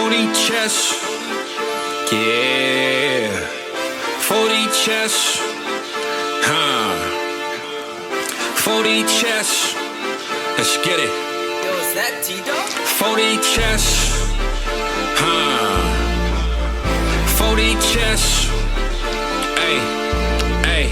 40 chess. Yeah. 40 chess. 40 chess. Let's get it. Yo, is that T-Dog? 40 chess. 40 chess. Hey.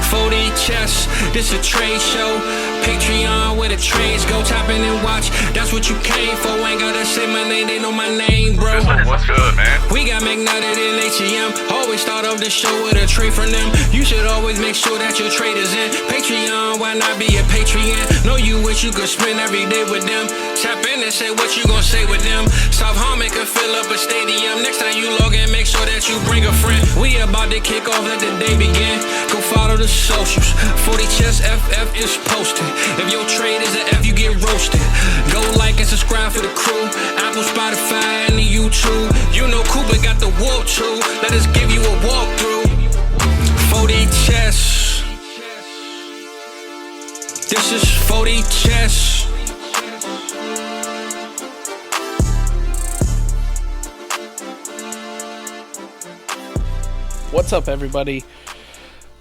40 chess. This a trade show. Patreon where the trades go. Tap in and watch. That's what you came for. Ain't gotta say my name. They know my name, bro. What's good, man? We got McNutted in ATM. Always start off the show with a trade from them. You should always make sure that your trade is in. Patreon, why not be a Patreon? Know you wish you could spend every day with them. Tap in and say what you gon' say with them. South Harmon can fill up a stadium. Next time you log in, make sure that you bring a friend. We about to kick off, let the day begin. Go follow the socials. 40 Chess FF is posted. If your trade is an F, you get roasted. Go like and subscribe for the crew. Apple, Spotify, and the YouTube. You know Cooper got the warp too. Let us give you a walkthrough. 40 Chess. This is 40 Chess. What's up, everybody?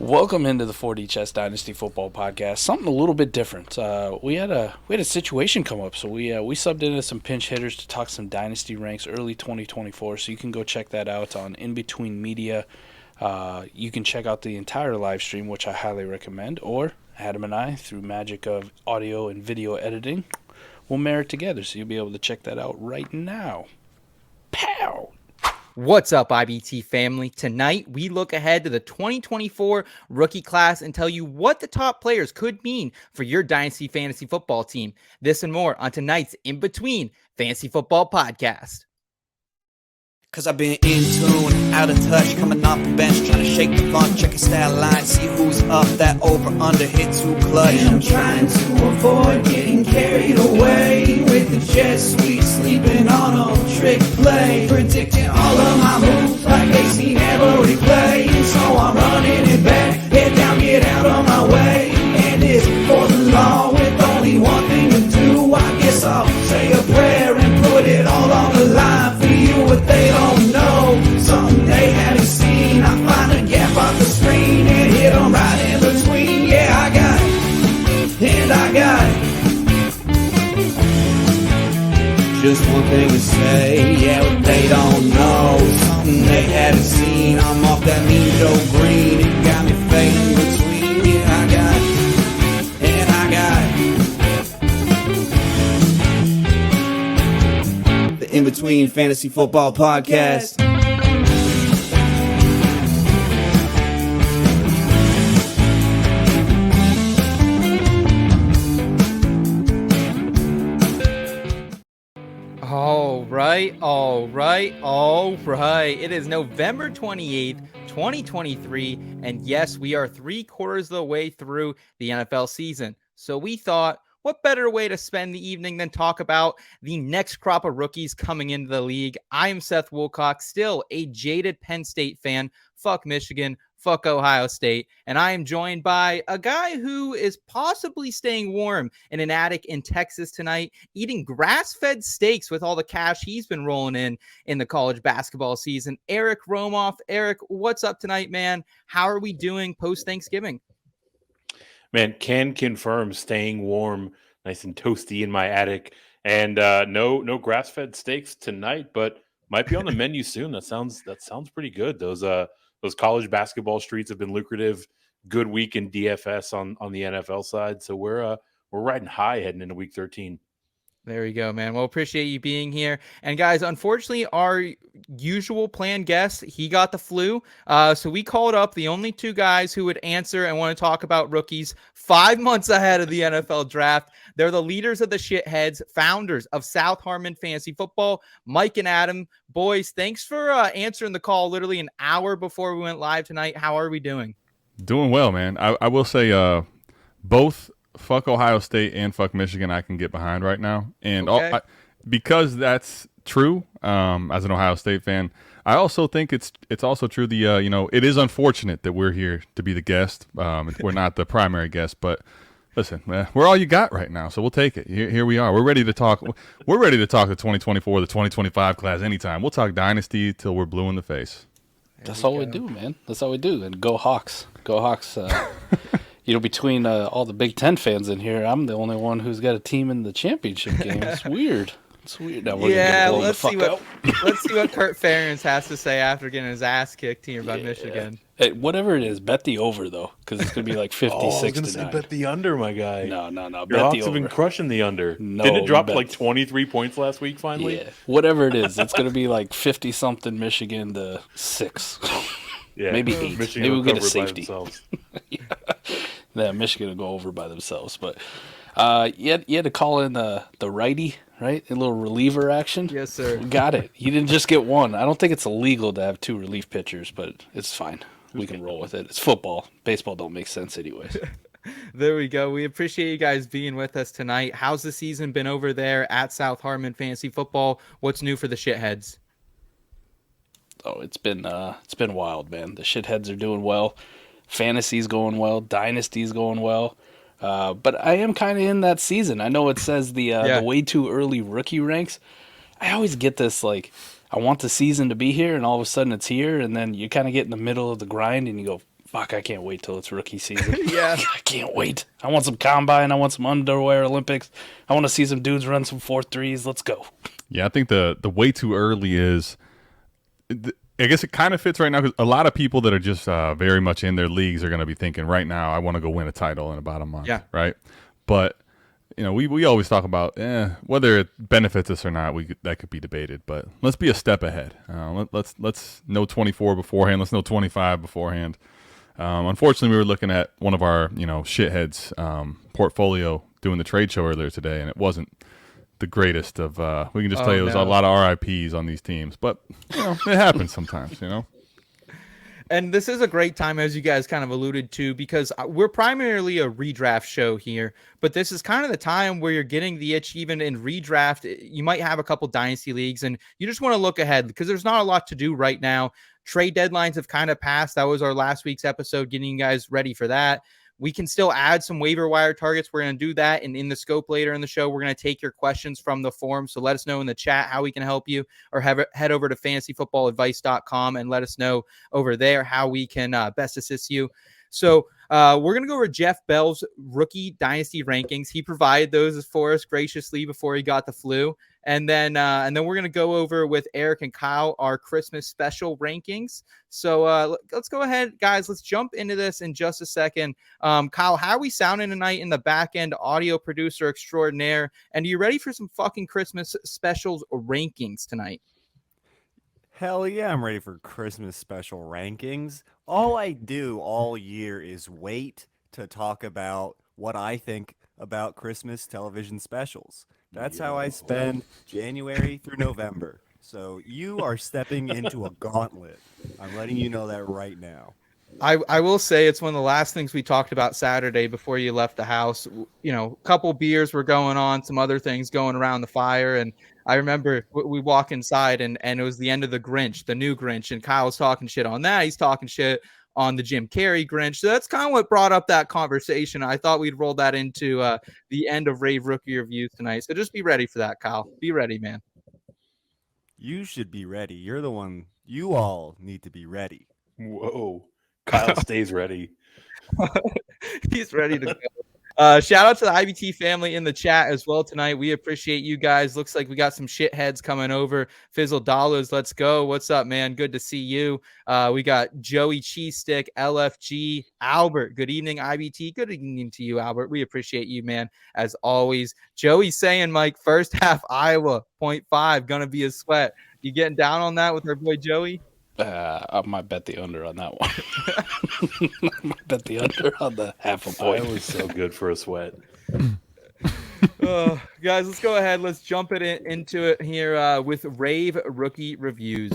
Welcome into the 40 Chess Dynasty Football Podcast. Something a little bit different. We had a situation come up, so we subbed into some pinch hitters to talk some Dynasty Ranks early 2024. So you can go check that out on In Between Media. You can check out the entire live stream, which I highly recommend. Or Adam and I, through magic of audio and video editing, will merit together. So you'll be able to check that out right now. Pow! What's up, IBT family? Tonight, we look ahead to the 2024 rookie class and tell you what the top players could mean for your Dynasty Fantasy Football team. This and more on tonight's In Between Fantasy Football Podcast. Cause I've been in tune, out of touch, coming off the bench, trying to shake the funk, check your stat line, see who's up, that over under hit too clutch. And I'm trying to avoid getting carried away with the jet sweep, sleeping on a trick play, predicting all of my moves like they seen every play. And so I'm running it back, head down, get out of my way. And it's for the law with only one thing to do. I guess I'll say a prayer and put it all on the line for you. What they don't know, something they haven't seen. I find a gap on the screen and hit them right in between. Yeah, I got it, and I got it. Just one thing to say, yeah, what they don't know, something they haven't seen. I'm off that mean Joe Green, it got me fading between. Yeah, I got it, and I got it. The In Between Fantasy Football Podcast. All right. It is November 28th, 2023, and yes, we are 3/4 of the way through the NFL season. So we thought, what better way to spend the evening than talk about the next crop of rookies coming into the league? I am Seth Woolcock, still a jaded Penn State fan. Fuck Michigan. Fuck Ohio State. And I am joined by a guy who is possibly staying warm in an attic in Texas tonight, eating grass-fed steaks with all the cash he's been rolling in the college basketball season. Eric Romoff. Eric, what's up tonight, man? How are we doing post-Thanksgiving? Man, can confirm staying warm, nice and toasty in my attic. And no grass-fed steaks tonight, but might be on the menu soon. That sounds pretty good. Those college basketball streets have been lucrative. Good week in DFS on the NFL side. So we're riding high heading into week 13. There you go, man. Well, appreciate you being here. And guys, unfortunately, our usual planned guest, he got the flu. So we called up the only two guys who would answer and want to talk about rookies 5 months ahead of the NFL draft. They're the leaders of the shitheads, founders of South Harmon Fantasy Football, Mike and Adam. Boys, thanks for answering the call literally an hour before we went live tonight. How are we doing? Doing well, man. I will say both fuck Ohio State and fuck Michigan I can get behind right now. And okay. Because that's true, as an Ohio State fan, I also think it's also true it is unfortunate that we're here to be the guest. We're not the primary guest, but Listen, we're all you got right now, so we'll take it. Here we are. We're ready to talk. We're ready to talk the 2024, the 2025 class anytime. We'll talk Dynasty till we're blue in the face. That's all we do, man. That's all we do. And go Hawks. Go Hawks. Between all the Big Ten fans in here, I'm the only one who's got a team in the championship game. It's weird. It's weird. Now let's see what Kurt Ferentz has to say after getting his ass kicked here by Michigan. Hey, whatever it is, bet the over, though, because it's going to be like 56 I was going to say bet the under, my guy. No. Your Bet Hawks the have been over. crushing the under. No, Didn't it drop bet. like 23 points last week finally? Yeah, whatever it is, it's going to be like 50-something Michigan to 6. Yeah, Maybe 8. Michigan Maybe will we'll get a cover by safety. themselves. Yeah, Michigan will go over by themselves. But you had to call in the righty, right? A little reliever action. Yes, sir. We got it. You didn't just get one. I don't think it's illegal to have 2 relief pitchers, but it's fine. We can roll with it. It's football. Baseball don't make sense anyways. There we go. We appreciate you guys being with us tonight. How's the season been over there at South Harmon Fantasy Football? What's new for the shitheads? Oh, it's been wild, man. The shitheads are doing well. Fantasy's going well. Dynasty's going well. But I am kind of in that season. I know it says the way too early rookie ranks. I always get this, like, I want the season to be here, and all of a sudden it's here, and then you kind of get in the middle of the grind, and you go, fuck, I can't wait till it's rookie season. Yeah. I can't wait. I want some combine. I want some underwear Olympics. I want to see some dudes run some 4.3s. Let's go. Yeah, I think the way too early is I guess it kind of fits right now because a lot of people that are just very much in their leagues are going to be thinking right now, I want to go win a title in about a month. Yeah. Right. But, we always talk about whether it benefits us or not. That could be debated. But let's be a step ahead. Let's know 24 beforehand. Let's know 25 beforehand. Unfortunately, we were looking at one of our shitheads portfolio doing the trade show earlier today, and it wasn't the greatest of. We can just tell you there's a lot of RIPs on these teams, but it happens sometimes. And this is a great time, as you guys kind of alluded to, because we're primarily a redraft show here, but this is kind of the time where you're getting the itch. Even in redraft, you might have a couple dynasty leagues, and you just want to look ahead because there's not a lot to do right now. Trade deadlines have kind of passed. That was our last week's episode, getting you guys ready for that. We can still add some waiver wire targets. We're going to do that. And in the scope later in the show, we're going to take your questions from the forum. So let us know in the chat how we can help you, or head over to fantasyfootballadvice.com and let us know over there how we can best assist you. So we're going to go over Jeff Bell's rookie dynasty rankings. He provided those for us graciously before he got the flu. And then we're going to go over with Eric and Kyle our Christmas special rankings. So let's go ahead, guys. Let's jump into this in just a second. Kyle, how are we sounding tonight in the back end audio producer extraordinaire? And are you ready for some fucking Christmas specials rankings tonight? Hell yeah, I'm ready for Christmas special rankings. All I do all year is wait to talk about what I think about Christmas television specials. That's how I spend January through November. So you are stepping into a gauntlet. I'm letting you know that right now. I will say it's one of the last things we talked about Saturday before you left the house. A couple beers were going on, some other things going around the fire. And I remember we walk inside and it was the end of the Grinch, the new Grinch. And Kyle's talking shit on that. He's talking shit on the Jim Carrey Grinch. So that's kind of what brought up that conversation. I thought we'd roll that into the end of Rave Rookie Reviews tonight. So just be ready for that, Kyle. Be ready, man. You should be ready. You're the one. You all need to be ready. Whoa. Kyle stays ready. He's ready to go. Shout out to the IBT family in the chat as well tonight. We appreciate you guys. Looks like we got some shitheads coming over. Fizzle Dollars, let's go. What's up, man? Good to see you. We got Joey Cheesestick, LFG, Albert. Good evening, IBT. Good evening to you, Albert. We appreciate you, man, as always. Joey saying, Mike, first half Iowa, 0.5, gonna be a sweat. You getting down on that with our boy Joey? I might bet the under on that one. I might bet the under on the half a point. It was so good for a sweat. Guys, let's go ahead. Let's jump into it here with Rave Rookie Reviews.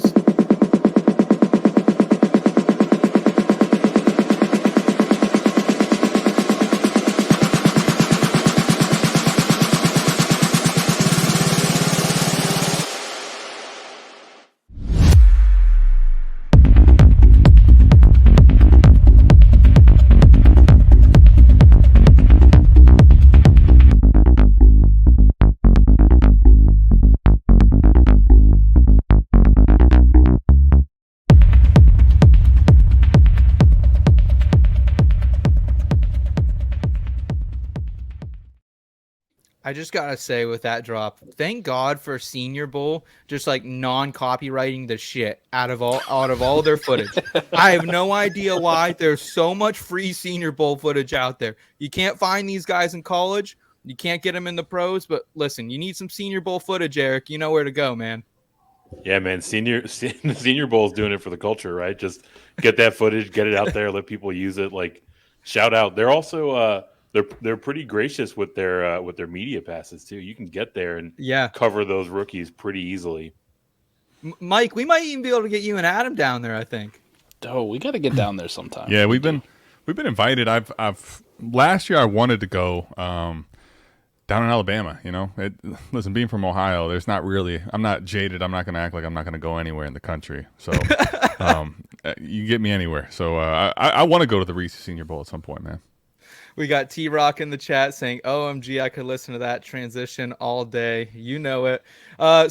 I just gotta say with that drop, thank God for Senior Bowl, just like non-copywriting the shit out of all their footage. I have no idea why there's so much free Senior Bowl footage out there. You can't find these guys in college. You can't get them in the pros. But listen, you need some Senior Bowl footage, Eric. You know where to go, man. Yeah, man. Senior Bowl's doing it for the culture, right? Just get that footage, get it out there, let people use it. Like, shout out. They're also they're pretty gracious with their media passes too. You can get there and cover those rookies pretty easily. Mike, we might even be able to get you and Adam down there, I think. Oh, we got to get down there sometime. Yeah, we've been invited. I've last year I wanted to go down in Alabama. You know, listen, being from Ohio, there's not really. I'm not jaded. I'm not going to act like I'm not going to go anywhere in the country. So you get me anywhere. So I want to go to the Reese Senior Bowl at some point, man. We got T-Rock in the chat saying, OMG, I could listen to that transition all day. You know it.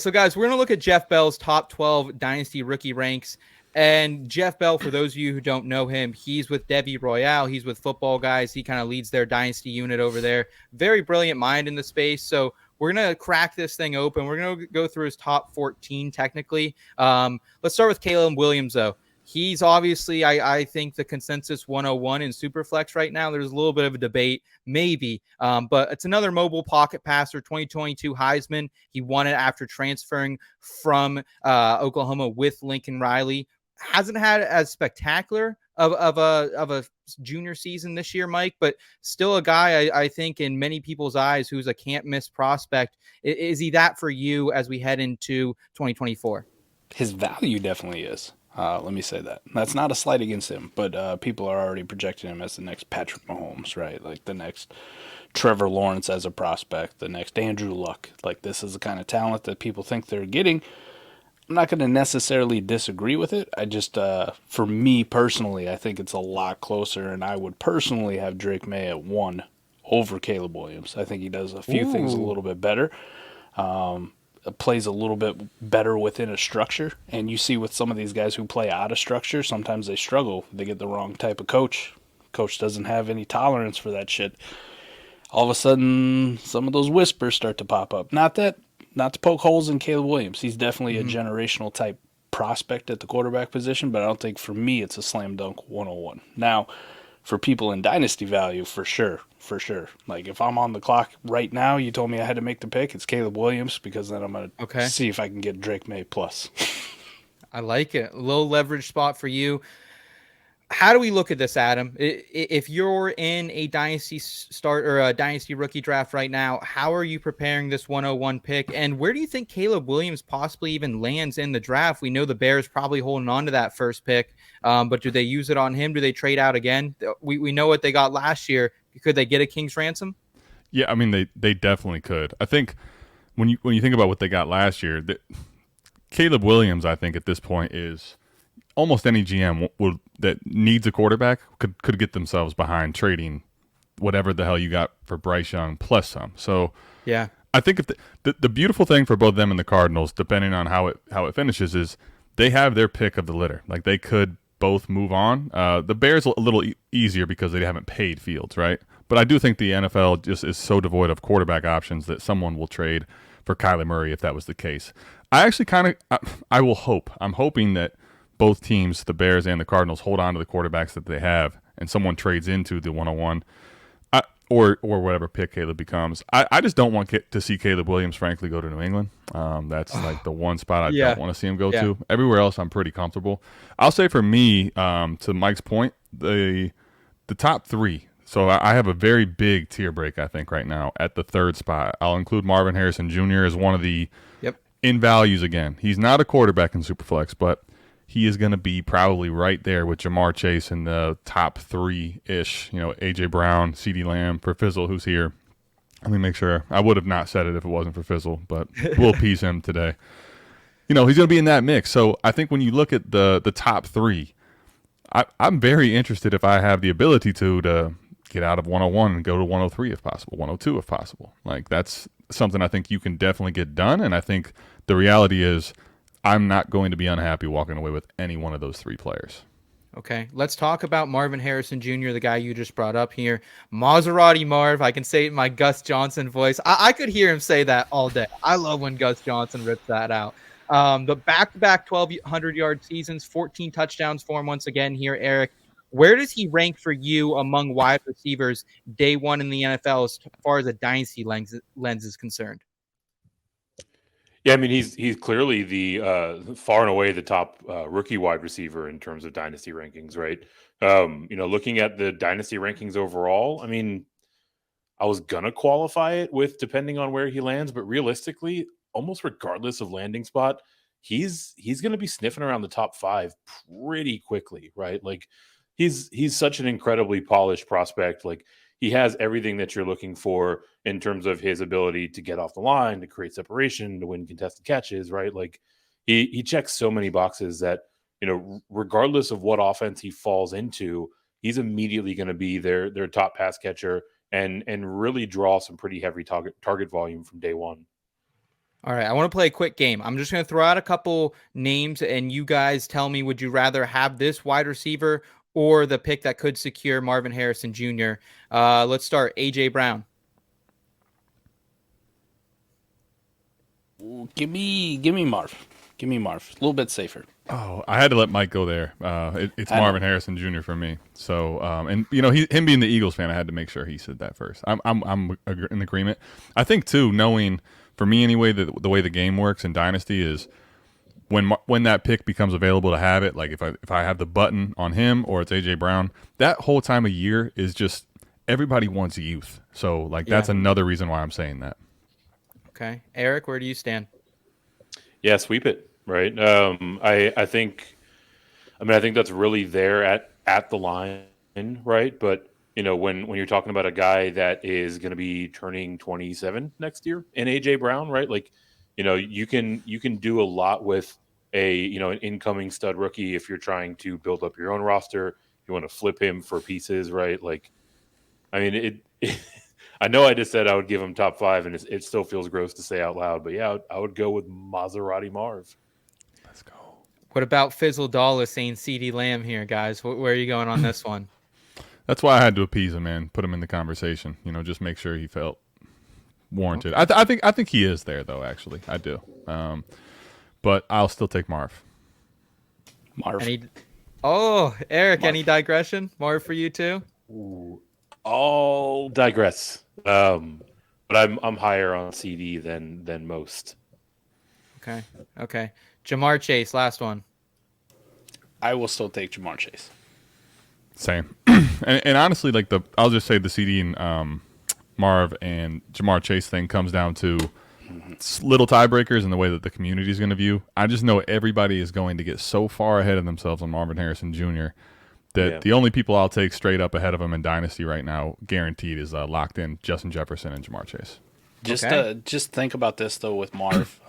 So, guys, we're going to look at Jeff Bell's top 12 Dynasty rookie ranks. And Jeff Bell, for those of you who don't know him, he's with Debbie Royale. He's with Football Guys. He kind of leads their Dynasty unit over there. Very brilliant mind in the space. So we're going to crack this thing open. We're going to go through his top 14 technically. Let's start with Caleb Williams, though. He's obviously, I think, the consensus 101 in Superflex right now. There's a little bit of a debate, maybe, but it's another mobile pocket passer, 2022 Heisman. He won it after transferring from Oklahoma with Lincoln Riley. Hasn't had as spectacular of a junior season this year, Mike, but still a guy I think in many people's eyes who's a can't miss prospect. Is he that for you as we head into 2024? His value definitely is. Let me say that. That's not a slight against him, but people are already projecting him as the next Patrick Mahomes, right? Like the next Trevor Lawrence as a prospect, the next Andrew Luck. Like, this is the kind of talent that people think they're getting. I'm not going to necessarily disagree with it. I just, for me personally, I think it's a lot closer, and I would personally have Drake Maye at 1 over Caleb Williams. I think he does a few things a little bit better. Plays a little bit better within a structure, and you see with some of these guys who play out of structure, sometimes they struggle. They get the wrong type of coach. Coach doesn't have any tolerance for that shit. All of a sudden, some of those whispers start to pop up. Not to poke holes in Caleb Williams. He's definitely a generational type prospect at the quarterback position, but I don't think for me it's a slam dunk 101. Now, for people in dynasty value, for sure. Like, if I'm on the clock right now, you told me I had to make the pick, it's Caleb Williams, because then I'm going to see if I can get Drake Maye plus. I like it. Low leverage spot for you. How do we look at this, Adam? If you're in a dynasty start or a dynasty rookie draft right now, how are you preparing this 101 pick? And where do you think Caleb Williams possibly even lands in the draft? We know the Bears probably holding on to that first pick, but do they use it on him? Do they trade out again? We know what they got last year. Could they get a king's ransom? Yeah, I mean they definitely could. I think when you think about what they got last year, Caleb Williams, I think at this point is almost any GM that needs a quarterback could get themselves behind trading whatever the hell you got for Bryce Young plus some. So yeah, I think if the beautiful thing for both them and the Cardinals, depending on how it finishes, is they have their pick of the litter. Like, they could both move on. The Bears a little easier because they haven't paid Fields, right? But I do think the NFL just is so devoid of quarterback options that someone will trade for Kyler Murray if that was the case. I actually I will hope. I'm hoping that both teams, the Bears and the Cardinals, hold on to the quarterbacks that they have, and someone trades into the 101 or whatever pick Caleb becomes. I just don't want to see Caleb Williams, frankly, go to New England. That's like the one spot I don't want to see him go to. Everywhere else, I'm pretty comfortable. I'll say for me, to Mike's point, the top 3. So I have a very big tier break, I think, right now at the 3rd spot. I'll include Marvin Harrison Jr. as one of the in values again. He's not a quarterback in Superflex, but he is going to be probably right there with Jamar Chase in the top 3-ish. You know, A.J. Brown, CeeDee Lamb, for Fizzle, who's here. Let me make sure. I would have not said it if it wasn't for Fizzle, but we'll appease him today. You know, he's going to be in that mix. So I think when you look at the top 3, I'm very interested, if I have the ability to get out of 101 and go to 103 if possible, 102 if possible. Like, that's something I think you can definitely get done, and I think the reality is I'm not going to be unhappy walking away with any one of those 3 players. Okay, let's talk about Marvin Harrison Jr., the guy you just brought up here. Maserati Marv, I can say it in my Gus Johnson voice. I could hear him say that all day. I love when Gus Johnson rips that out. The back-to-back 1,200-yard seasons, 14 touchdowns for him once again here, Eric. Where does he rank for you among wide receivers day one in the NFL as far as a dynasty lens is concerned? Yeah, I mean he's clearly the far and away the top rookie wide receiver in terms of dynasty rankings, right? Looking at the dynasty rankings overall, I mean, I was gonna qualify it with depending on where he lands, but realistically, almost regardless of landing spot, he's gonna be sniffing around the top 5 pretty quickly, right? Like he's such an incredibly polished prospect. Like he has everything that you're looking for in terms of his ability to get off the line, to create separation, to win contested catches, right? Like he checks so many boxes that, regardless of what offense he falls into, he's immediately going to be their top pass catcher and really draw some pretty heavy target volume from day one. All right, I want to play a quick game. I'm just going to throw out a couple names, and you guys tell me, would you rather have this wide receiver or the pick that could secure Marvin Harrison Jr.? Let's start. A.J. Brown. Give me Marv. Give me Marv. A little bit safer. Oh, I had to let Mike go there. It's Marvin Harrison Jr. for me. So, him being the Eagles fan, I had to make sure he said that first. I'm in agreement. I think too, knowing for me anyway, the way the game works in Dynasty is when that pick becomes available to have it. Like if I have the button on him or it's AJ Brown, that whole time of year is just everybody wants youth. So that's another reason why I'm saying that. Okay, Eric, where do you stand? Yeah, sweep it. Right. I think that's really there at the line, right? But when you're talking about a guy that is going to be turning 27 next year in AJ Brown, right? Like, you can do a lot with an incoming stud rookie if you're trying to build up your own roster. You want to flip him for pieces, right? Like, I mean, I know I just said I would give him top 5, and it still feels gross to say out loud, but yeah, I would go with Maserati Marv. Let's go. What about Fizzle Dallas saying CeeDee Lamb here, guys? Where are you going on this one? That's why I had to appease him, man. Put him in the conversation. Just make sure he felt warranted. I think he is there though. Actually, I do. But I'll still take Marv. Eric, Marv. Any digression? Marv for you too? Ooh, I'll digress. But I'm higher on CD than most. Okay. Jamar Chase, last one. I will still take Jamar Chase. Same. and honestly, I'll just say the CD and Marv and Jamar Chase thing comes down to little tiebreakers and the way that the community is going to view. I just know everybody is going to get so far ahead of themselves on Marvin Harrison Jr. that the only people I'll take straight up ahead of him in Dynasty right now, guaranteed, is locked in Justin Jefferson and Jamar Chase. Just think about this though with Marv.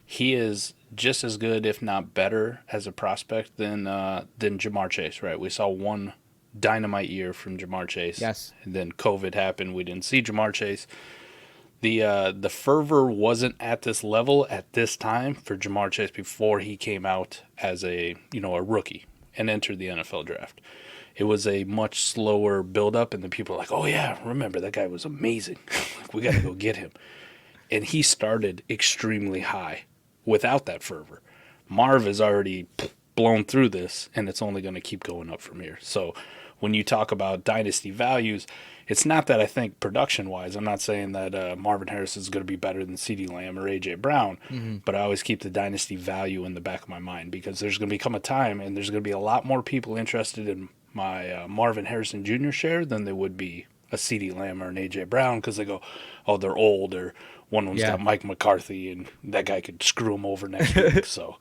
He is just as good, if not better, as a prospect than Jamar Chase. Right? We saw one dynamite year from Jamar Chase. Yes. And then COVID happened. We didn't see Jamar Chase. The fervor wasn't at this level at this time for Jamar Chase before he came out as a rookie and entered the NFL draft. It was a much slower build-up, and then people are like, oh, yeah, remember, that guy was amazing. We got to go get him. And he started extremely high without that fervor. Marv has already blown through this, and it's only going to keep going up from here. So when you talk about dynasty values, it's not that I think production-wise, I'm not saying that Marvin Harrison is going to be better than CeeDee Lamb or A.J. Brown, but I always keep the dynasty value in the back of my mind because there's going to become a time and there's going to be a lot more people interested in my Marvin Harrison Jr. share than there would be a CeeDee Lamb or an A.J. Brown because they go, oh, they're old, or one of them's got Mike McCarthy and that guy could screw him over next week. So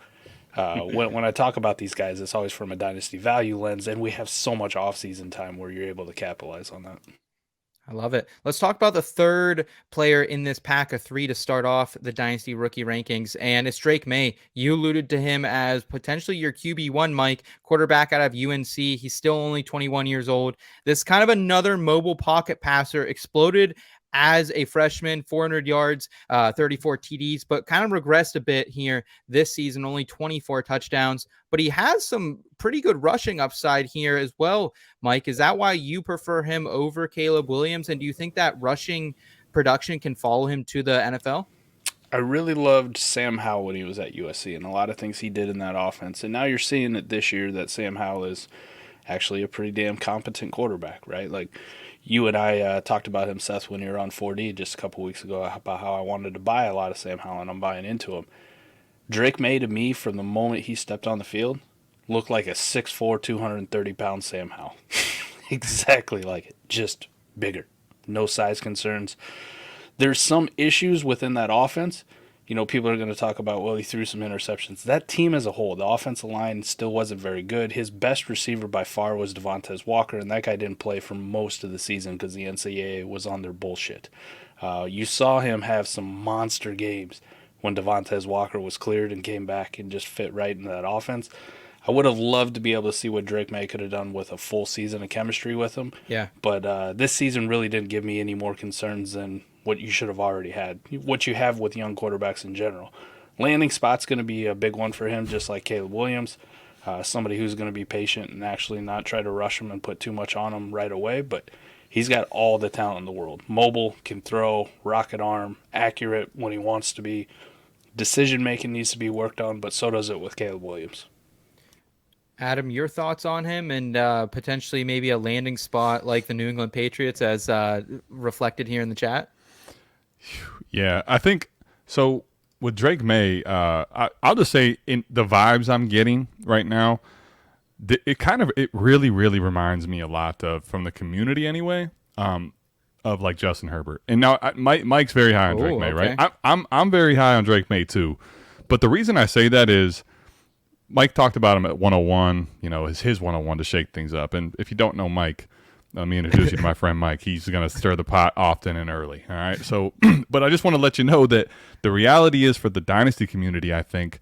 when I talk about these guys, it's always from a dynasty value lens, and we have so much off-season time where you're able to capitalize on that. I love it. Let's talk about the third player in this pack of 3 to start off the Dynasty Rookie rankings, and it's Drake Maye. You alluded to him as potentially your QB1, Mike, quarterback out of UNC. He's still only 21 years old. This kind of another mobile pocket passer, exploded as a freshman, 400 yards, 34 TDs, but kind of regressed a bit here this season, only 24 touchdowns. But he has some pretty good rushing upside here as well, Mike. Is that why you prefer him over Caleb Williams? And do you think that rushing production can follow him to the NFL? I really loved Sam Howell when he was at USC and a lot of things he did in that offense. And now you're seeing it this year that Sam Howell is actually a pretty damn competent quarterback, right? Like you and I talked about him, Seth, when you were on 4D just a couple weeks ago about how I wanted to buy a lot of Sam Howell, and I'm buying into him. Drake Maye, to me, from the moment he stepped on the field, looked like a 6'4", 230-pound Sam Howell. Exactly like it, just bigger. No size concerns. There's some issues within that offense. You know, people are going to talk about, well, he threw some interceptions. That team as a whole, the offensive line still wasn't very good. His best receiver by far was Devontae Walker, and that guy didn't play for most of the season because the NCAA was on their bullshit. You saw him have some monster games when Devontae Walker was cleared and came back and just fit right into that offense. I would have loved to be able to see what Drake Maye could have done with a full season of chemistry with him. Yeah. But this season really didn't give me any more concerns than what you should have already had, what you have with young quarterbacks in general. Landing spot's going to be a big one for him, just like Caleb Williams, somebody who's going to be patient and actually not try to rush him and put too much on him right away. But he's got all the talent in the world. Mobile, can throw, rocket arm, accurate when he wants to be. Decision-making needs to be worked on, but so does it with Caleb Williams. Adam, your thoughts on him and potentially maybe a landing spot like the New England Patriots as reflected here in the chat? Yeah, I think so. With Drake Maye, I'll just say in the vibes I'm getting right now, it really reminds me a lot of, from the community anyway, of like Justin Herbert. And now Mike's very high on Drake Maye, okay. right? I'm very high on Drake Maye too. But the reason I say that is Mike talked about him at 101, you know, his 101 to shake things up. And if you don't know Mike, let me introduce you to my friend Mike. He's going to stir the pot often and early. All right. So, but I just want to let you know that the reality is for the Dynasty community, I think,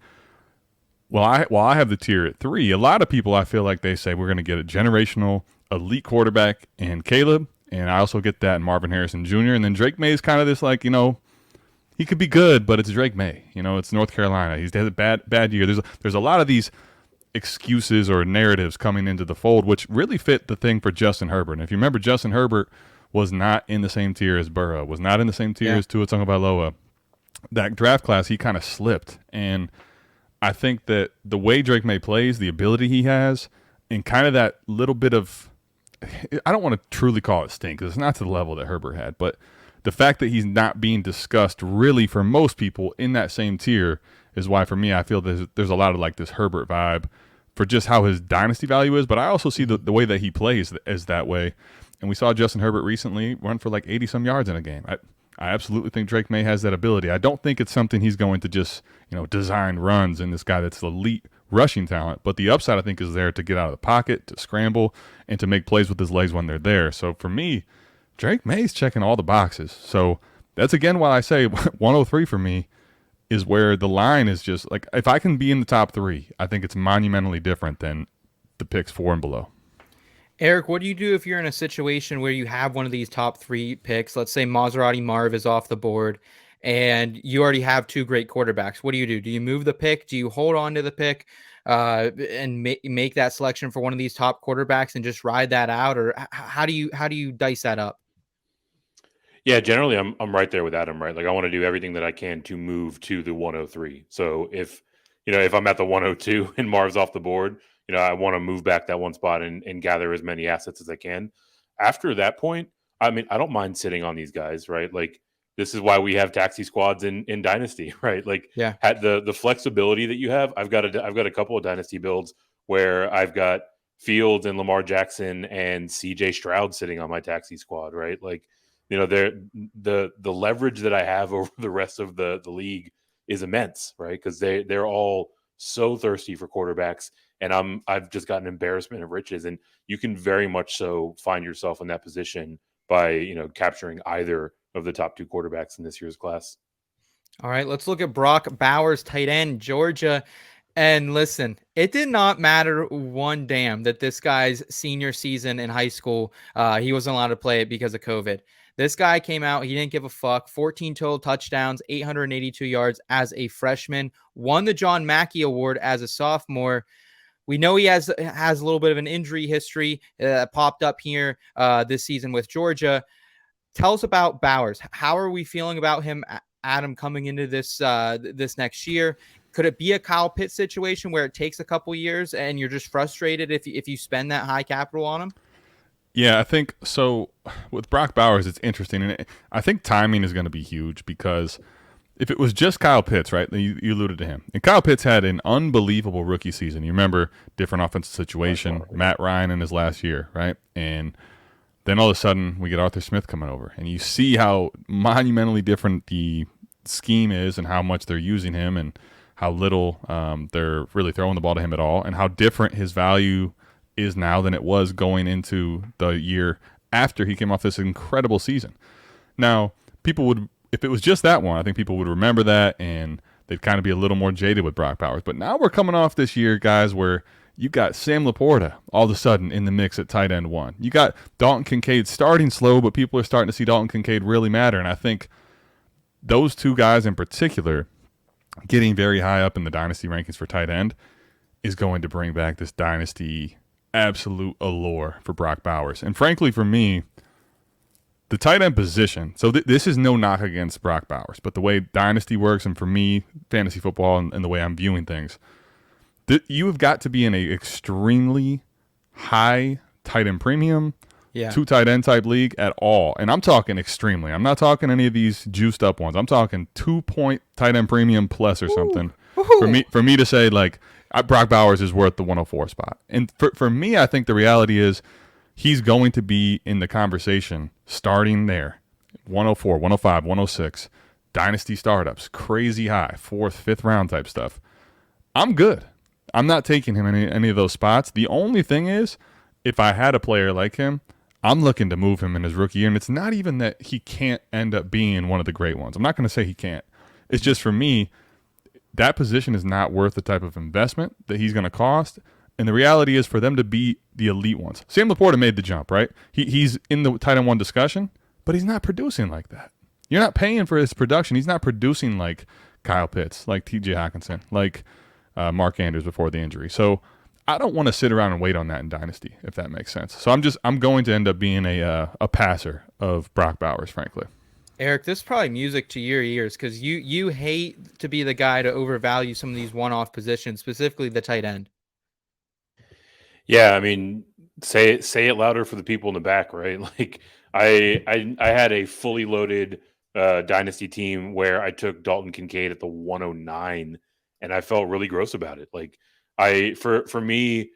while I have the tier at 3, a lot of people, I feel like they say we're going to get a generational elite quarterback in Caleb. And I also get that in Marvin Harrison Jr. And then Drake Maye is kind of this, like, you know, he could be good, but it's Drake Maye. You know, it's North Carolina. He's had a bad year. There's a lot of these excuses or narratives coming into the fold, which really fit the thing for Justin Herbert. And if you remember, Justin Herbert was not in the same tier as Burrow, was not in the same tier as Tua Tagovailoa. That draft class, he kind of slipped. And I think that the way Drake Maye plays, the ability he has, and kind of that little bit of, I don't want to truly call it stink, because it's not to the level that Herbert had, but the fact that he's not being discussed really for most people in that same tier is why, for me, I feel there's a lot of like this Herbert vibe for just how his dynasty value is. But I also see the way that he plays as that way. And we saw Justin Herbert recently run for like 80-some yards in a game. I absolutely think Drake Maye has that ability. I don't think it's something he's going to just, you know, design runs in this guy that's elite rushing talent. But the upside, I think, is there to get out of the pocket, to scramble, and to make plays with his legs when they're there. So for me, Drake Maye's checking all the boxes. So that's, again, why I say 103 for me is where the line is just like, if I can be in the top 3, I think it's monumentally different than the picks 4 and below. Eric, what do you do if you're in a situation where you have one of these top 3 picks? Let's say Maserati Marv is off the board and you already have 2 great quarterbacks. What do you do? Do you move the pick? Do you hold on to the pick and make that selection for one of these top quarterbacks and just ride that out? Or how do you dice that up? Yeah, generally I'm right there with Adam, right? Like, I want to do everything that I can to move to the 103. So if I'm at the 102 and Marv's off the board, you know, I want to move back that one spot and gather as many assets as I can. After that point, I mean, I don't mind sitting on these guys, right? Like, this is why we have taxi squads in Dynasty, right? Like, yeah, at the flexibility that you have. I've got a couple of Dynasty builds where I've got Fields and Lamar Jackson and CJ Stroud sitting on my taxi squad, right? Like, you know, the leverage that I have over the rest of the league is immense, right? Because they're all so thirsty for quarterbacks, and I've just got an embarrassment of riches, and you can very much so find yourself in that position by, you know, capturing either of the top 2 quarterbacks in this year's class. All right, let's look at Brock Bowers, tight end, Georgia. And listen, it did not matter one damn that this guy's senior season in high school, he wasn't allowed to play it because of COVID. This guy came out, he didn't give a fuck. 14 total touchdowns, 882 yards as a freshman, won the John Mackey Award as a sophomore. We know he has a little bit of an injury history popped up here this season with Georgia. Tell us about Bowers. How are we feeling about him, Adam, coming into this next year? Could it be a Kyle Pitts situation where it takes a couple years and you're just frustrated if you spend that high capital on him? Yeah, I think so. With Brock Bowers, it's interesting, and I think timing is going to be huge because if it was just Kyle Pitts, right? You alluded to him, and Kyle Pitts had an unbelievable rookie season. You remember, different offensive situation, Matt Ryan in his last year, right? And then all of a sudden, we get Arthur Smith coming over, and you see how monumentally different the scheme is, and how much they're using him, and how little they're really throwing the ball to him at all, and how different his value is now than it was going into the year after he came off this incredible season. Now, people would, if it was just that one, I think people would remember that and they'd kind of be a little more jaded with Brock Bowers. But now we're coming off this year, guys, where you got Sam Laporta all of a sudden in the mix at tight end 1. You got Dalton Kincaid starting slow, but people are starting to see Dalton Kincaid really matter. And I think those two guys in particular getting very high up in the dynasty rankings for tight end is going to bring back this dynasty absolute allure for Brock Bowers. And frankly, for me, the tight end position, so this is no knock against Brock Bowers, but the way dynasty works, and for me, fantasy football and the way I'm viewing things, you have got to be in a extremely high tight end premium, 2 tight end type league at all. And I'm talking extremely. I'm not talking any of these juiced up ones. I'm talking 2-point tight end premium plus or something. For me to say, like, Brock Bowers is worth the 104 spot. And for me, I think the reality is he's going to be in the conversation starting there. 104, 105, 106, dynasty startups, crazy high, 4th, 5th round type stuff. I'm good. I'm not taking him in any of those spots. The only thing is, if I had a player like him, I'm looking to move him in his rookie year. And it's not even that he can't end up being one of the great ones. I'm not going to say he can't. It's just, for me, that position is not worth the type of investment that he's going to cost. And the reality is, for them to be the elite ones, Sam Laporta made the jump, right? He's in the tight end 1 discussion, but he's not producing like that. You're not paying for his production. He's not producing like Kyle Pitts, like TJ Hawkinson, like Mark Andrews before the injury. So I don't want to sit around and wait on that in dynasty, if that makes sense. So I'm going to end up being a passer of Brock Bowers, frankly. Eric, this is probably music to your ears because you hate to be the guy to overvalue some of these one-off positions, specifically the tight end. Yeah, I mean, say it louder for the people in the back, right? Like I had a fully loaded dynasty team where I took Dalton Kincaid at the 109, and I felt really gross about it. Like for me,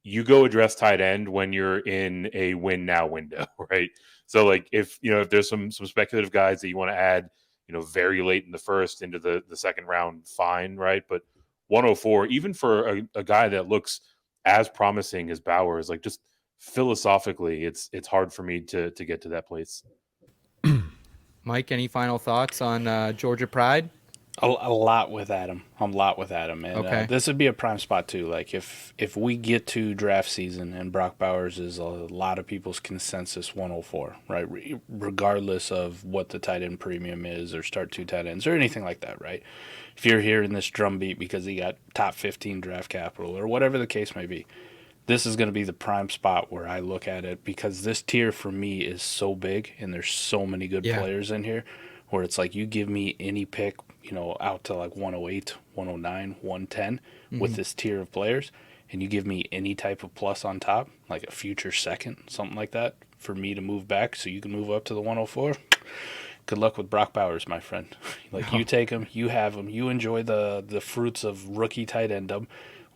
you go address tight end when you're in a win now window, right? So like if there's some speculative guys that you want to add, very late in the first into the second round, fine, right? But 104, even for a guy that looks as promising as Bowers, like just philosophically, it's hard for me to get to that place. Mike, any final thoughts on Georgia Pride? A lot with Adam. And okay. This would be a prime spot too. Like if we get to draft season and Brock Bowers is a lot of people's consensus 104, right? Regardless of what the tight end premium is or start 2 tight ends or anything like that, right? If you're hearing this drumbeat because he got top 15 draft capital or whatever the case may be, this is going to be the prime spot where I look at it, because this tier for me is so big and there's so many good players in here where it's like you give me any pick, out to like 108, 109, 110 with this tier of players, and you give me any type of plus on top, like a future second, something like that, for me to move back so you can move up to the 104. Good luck with Brock Bowers, my friend. You take him, you have him, you enjoy the fruits of rookie tight endom.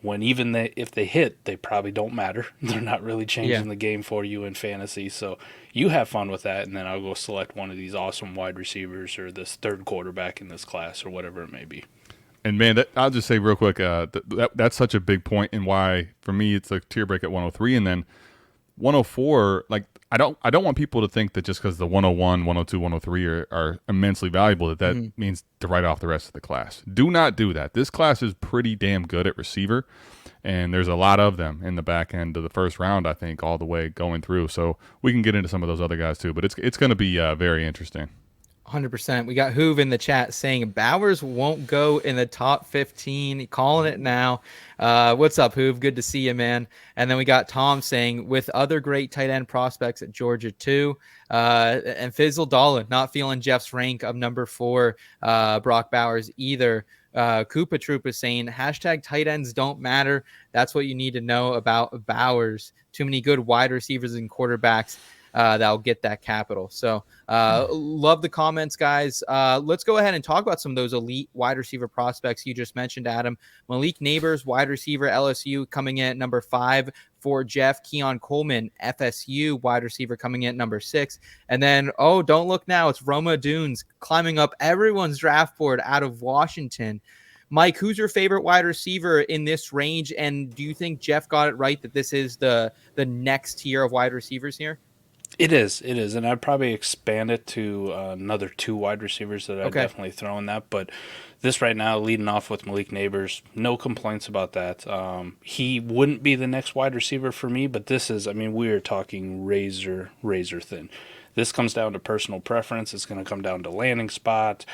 When if they hit, they probably don't matter. They're not really changing the game for you in fantasy. So you have fun with that, and then I'll go select one of these awesome wide receivers or this third quarterback in this class or whatever it may be. And, man, I'll just say real quick, that's such a big point, and why, for me, it's a tier break at 103. And then 104, like, I don't want people to think that just because the 101, 102, 103 are immensely valuable that means to write off the rest of the class. Do not do that. This class is pretty damn good at receiver, And there's a lot of them in the back end of the first round, I think, all the way going through. So we can get into some of those other guys too, but it's going to be very interesting. 100%. We got Hoove in the chat saying Bowers won't go in the top 15. Calling it now. What's up, Hoove? Good to see you, man. And then we got Tom saying with other great tight end prospects at Georgia too. And Fizzle Dolan not feeling Jeff's rank of number 4, Brock Bowers either. Koopa Troop is saying hashtag tight ends don't matter. That's what you need to know about Bowers. Too many good wide receivers and quarterbacks that'll get that capital. So love the comments, guys. Let's go ahead and talk about some of those elite wide receiver prospects you just mentioned, Adam. Malik Neighbors, wide receiver, LSU, coming in at number 5 for Jeff. Keon Coleman, FSU, wide receiver, coming in at number 6. And then, oh, don't look now, it's Roma Dunes climbing up everyone's draft board out of Washington. Mike, who's your favorite wide receiver in this range? And do you think Jeff got it right that this is the next tier of wide receivers here? It is, and I'd probably expand it to another 2 wide receivers that I'd definitely throw in that. But this right now, leading off with Malik Neighbors, no complaints about that. He wouldn't be the next wide receiver for me, but this is, I mean, we are talking razor thin. This comes down to personal preference. It's going to come down to landing spot,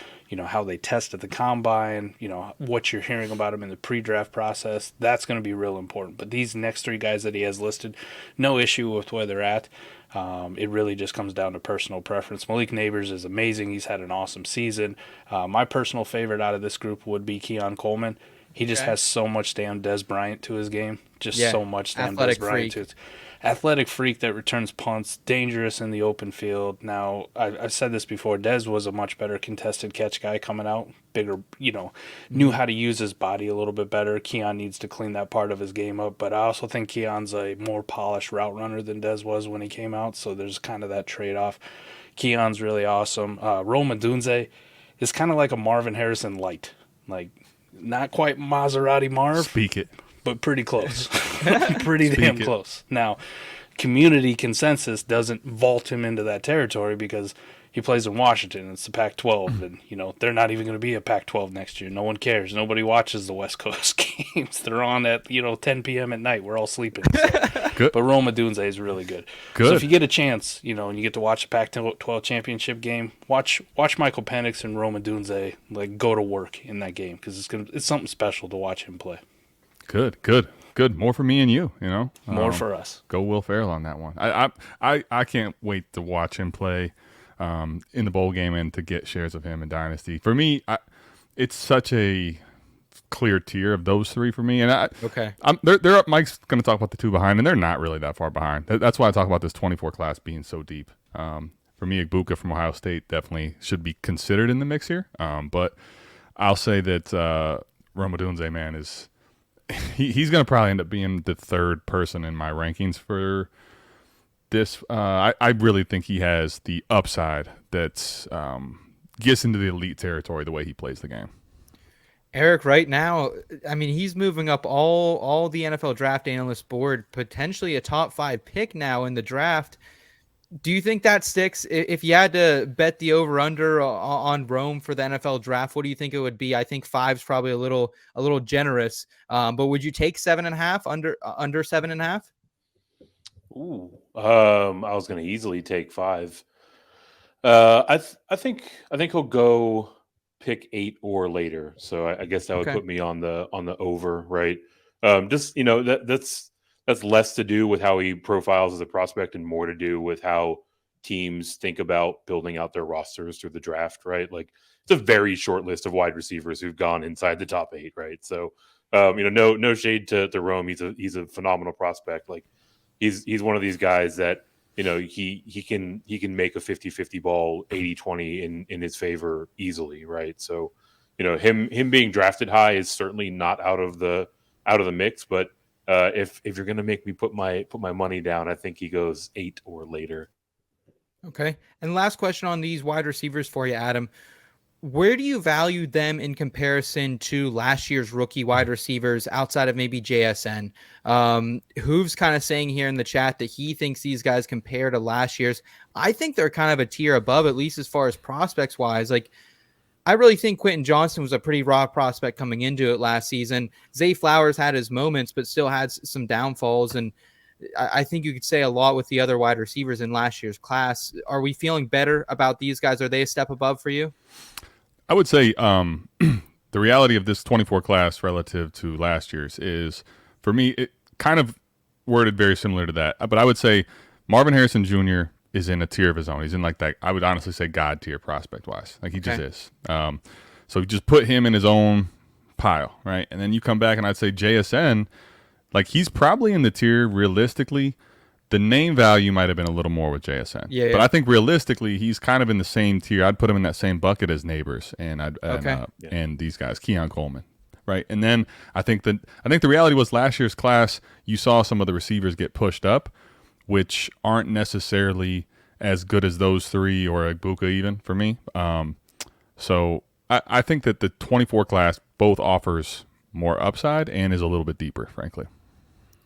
how they test at the combine, what you're hearing about him in the pre-draft process. That's going to be real important. But these next 3 guys that he has listed, no issue with where they're at. It really just comes down to personal preference. Malik Neighbors is amazing. He's had an awesome season. My personal favorite out of this group would be Keon Coleman. He just has so much damn Des Bryant to his game. So much damn Des Bryant to it. Athletic freak that returns punts, dangerous in the open field. Now, I've said this before, Des was a much better contested catch guy coming out. Bigger, knew how to use his body a little bit better. Keon needs to clean that part of his game up. But I also think Keon's a more polished route runner than Des was when he came out. So there's kind of that trade-off. Keon's really awesome. Roma Dunze is kind of like a Marvin Harrison light. Like, not quite Maserati Marv. Speak it. But pretty close. Pretty damn close. Now, community consensus doesn't vault him into that territory because he plays in Washington. It's the Pac-12, and, they're not even going to be a Pac-12 next year. No one cares. Nobody watches the West Coast games. They're on at, 10 p.m. at night. We're all sleeping. So. Good. But Roma Dunze is really good. So if you get a chance, and you get to watch a Pac-12 championship game, watch Michael Penix and Roma Dunze, go to work in that game because it's something special to watch him play. Good. More for me and you, More for us. Go Will Ferrell on that one. I can't wait to watch him play in the bowl game and to get shares of him in Dynasty. For me, it's such a clear tier of those 3 for me. And they're up. Mike's going to talk about the 2 behind, and they're not really that far behind. That's why I talk about this 24 class being so deep. For me, Igbuka from Ohio State definitely should be considered in the mix here. But I'll say that Roma Dunze, man, is he's going to probably end up being the 3rd person in my rankings for this. I really think he has the upside that gets into the elite territory the way he plays the game. Eric, right now, I mean, he's moving up all the NFL draft analyst board, potentially a top 5 pick now in the draft. Do you think that sticks? If you had to bet the over/under on Rome for the NFL draft, what do you think it would be? I think 5's probably a little generous, but would you take 7.5 under 7.5? Ooh, I was going to easily take 5. I think he'll go pick 8 or later. So I guess that would put me on the over, right? Just that's less to do with how he profiles as a prospect and more to do with how teams think about building out their rosters through the draft, right? Like, it's a very short list of wide receivers who've gone inside the top 8, right? So, no shade to Rome. He's a phenomenal prospect. Like, he's one of these guys that, he can make a 50-50 ball 80-20 in his favor easily, right? So, him being drafted high is certainly not out of the mix, but if you're going to make me put my money down, I think he goes 8 or later. Okay. And last question on these wide receivers for you, Adam. Where do you value them in comparison to last year's rookie wide receivers outside of maybe JSN? Hoove's kind of saying here in the chat that he thinks these guys compare to last year's. I think they're kind of a tier above, at least as far as prospects wise. Like, I really think Quentin Johnston was a pretty raw prospect coming into it last season. Zay Flowers had his moments, but still had some downfalls. And I think you could say a lot with the other wide receivers in last year's class. Are we feeling better about these guys? Are they a step above for you? I would say the reality of this 24 class relative to last year's is, for me, it kind of worded very similar to that. But I would say Marvin Harrison Jr. is in a tier of his own. He's in like that, I would honestly say, God tier prospect wise. Like he just is. So you just put him in his own pile, right? And then you come back and I'd say JSN, like he's probably in the tier realistically. The name value might have been a little more with JSN. Yeah. But I think realistically, he's kind of in the same tier. I'd put him in that same bucket as Neighbors and these guys, Keon Coleman. Right. And then I think the reality was last year's class, you saw some of the receivers get pushed up, which aren't necessarily as good as those three or Egbuka even for me. So I think that the 24 class both offers more upside and is a little bit deeper, frankly.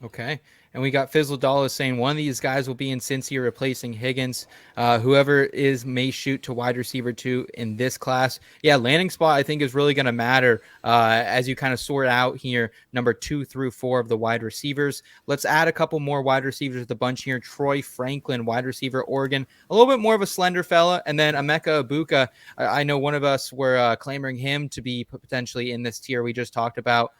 Okay. And we got Fizzle Dollar saying one of these guys will be in Cincy replacing Higgins. Whoever is may shoot to wide receiver 2 in this class. Yeah, landing spot I think is really going to matter as you kind of sort out here number 2 through 4 of the wide receivers. Let's add a couple more wide receivers to the bunch here. Troy Franklin, wide receiver, Oregon. A little bit more of a slender fella. And then Emeka Egbuka. I know one of us were clamoring him to be potentially in this tier we just talked about.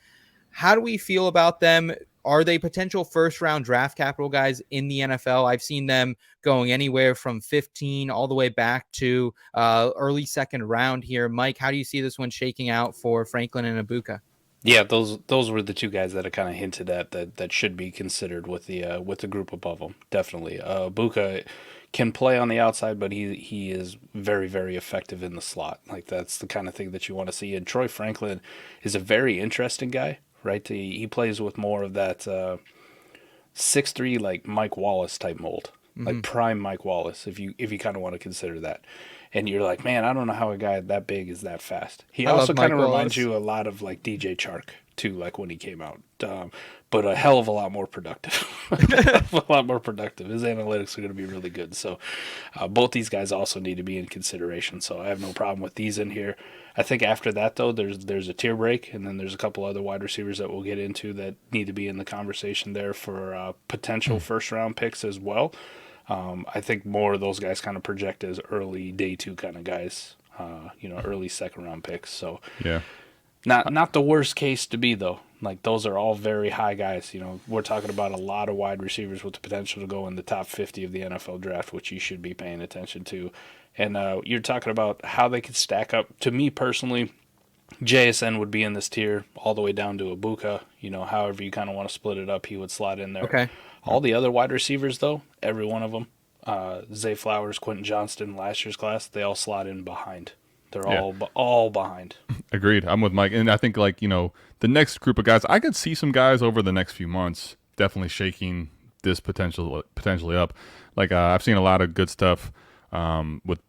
How do we feel about them? Are they potential first-round draft capital guys in the NFL? I've seen them going anywhere from 15 all the way back to early second round here. Mike, how do you see this one shaking out for Franklin and Egbuka? Yeah, those were the two guys that I kind of hinted at that should be considered with the group above them. Definitely, Egbuka can play on the outside, but he is very, very effective in the slot. Like that's the kind of thing that you want to see. And Troy Franklin is a very interesting guy. Right, he plays with more of that 6'3" like Mike Wallace type mold, like prime Mike Wallace, if you kind of want to consider that. And you're like, man, I don't know how a guy that big is that fast. He also kind of reminds you a lot of like DJ Chark too, like when he came out, but a hell of a lot more productive. A lot more productive. His analytics are going to be really good. So both these guys also need to be in consideration. So I have no problem with these in here. I think after that, though, there's a tier break, and then there's a couple other wide receivers that we'll get into that need to be in the conversation there for potential first-round picks as well. I think more of those guys kind of project as early day 2 kind of guys, early second-round picks. So yeah, not the worst case to be, though. Like, those are all very high guys. We're talking about a lot of wide receivers with the potential to go in the top 50 of the NFL draft, which you should be paying attention to. And you're talking about how they could stack up. To me personally, JSN would be in this tier all the way down to Egbuka. However you kind of want to split it up, he would slot in there. Okay. All the other wide receivers, though, every one of them, Zay Flowers, Quentin Johnston, last year's class, they all slot in behind. They're all behind. Agreed. I'm with Mike. And I think, the next group of guys, I could see some guys over the next few months definitely shaking this potentially up. Like, I've seen a lot of good stuff with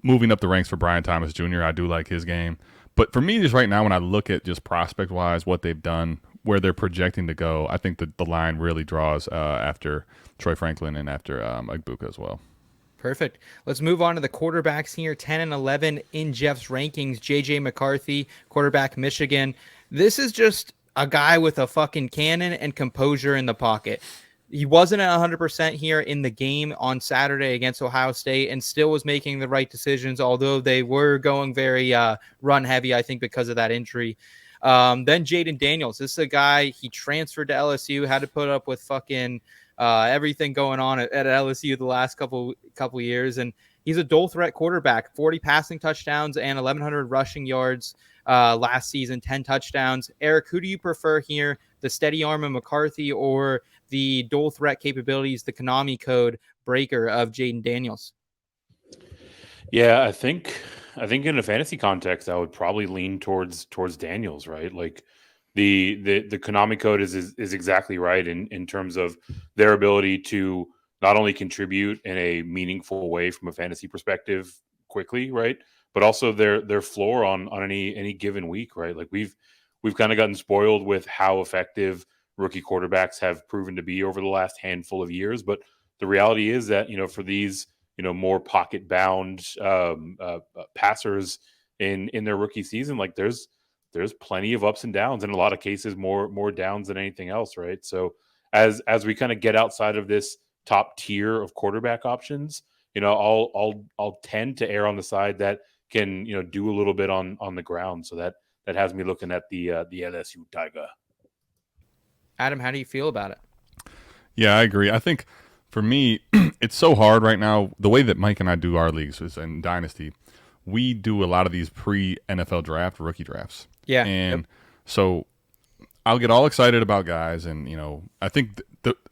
moving up the ranks for Brian Thomas Jr. I do like his game. But for me, just right now, when I look at just prospect-wise, what they've done, where they're projecting to go, I think that the line really draws after Troy Franklin and after Egbuka as well. Perfect. Let's move on to the quarterbacks here. 10 and 11 in Jeff's rankings. J.J. McCarthy, quarterback, Michigan. This is just a guy with a fucking cannon and composure in the pocket. He wasn't at 100% here in the game on Saturday against Ohio State and still was making the right decisions, although they were going very run heavy, I think, because of that injury. Then Jaden Daniels. This is a guy, he transferred to LSU, had to put up with fucking everything going on at LSU the last couple years. And he's a dual threat quarterback, 40 passing touchdowns and 1,100 rushing yards last season, 10 touchdowns. Eric, who do you prefer here? The steady arm of McCarthy or the dual threat capabilities, the Konami code breaker of Jaden Daniels? Yeah, I think in a fantasy context, I would probably lean towards Daniels, right? Like the Konami code is exactly right in terms of their ability to not only contribute in a meaningful way from a fantasy perspective quickly, right? But also their floor on any given week, right? Like we've kind of gotten spoiled with how effective rookie quarterbacks have proven to be over the last handful of years. But the reality is that, for these, more pocket bound passers, in their rookie season, like there's plenty of ups and downs, in a lot of cases more downs than anything else, right? So as we kind of get outside of this top tier of quarterback options, I'll tend to err on the side that can do a little bit on the ground. So that has me looking at the LSU Tiger. Adam, how do you feel about it? Yeah, I agree. I think for me, it's so hard right now. The way that Mike and I do our leagues is in Dynasty, we do a lot of these pre-NFL draft, rookie drafts. Yeah. And so I'll get all excited about guys. And, I think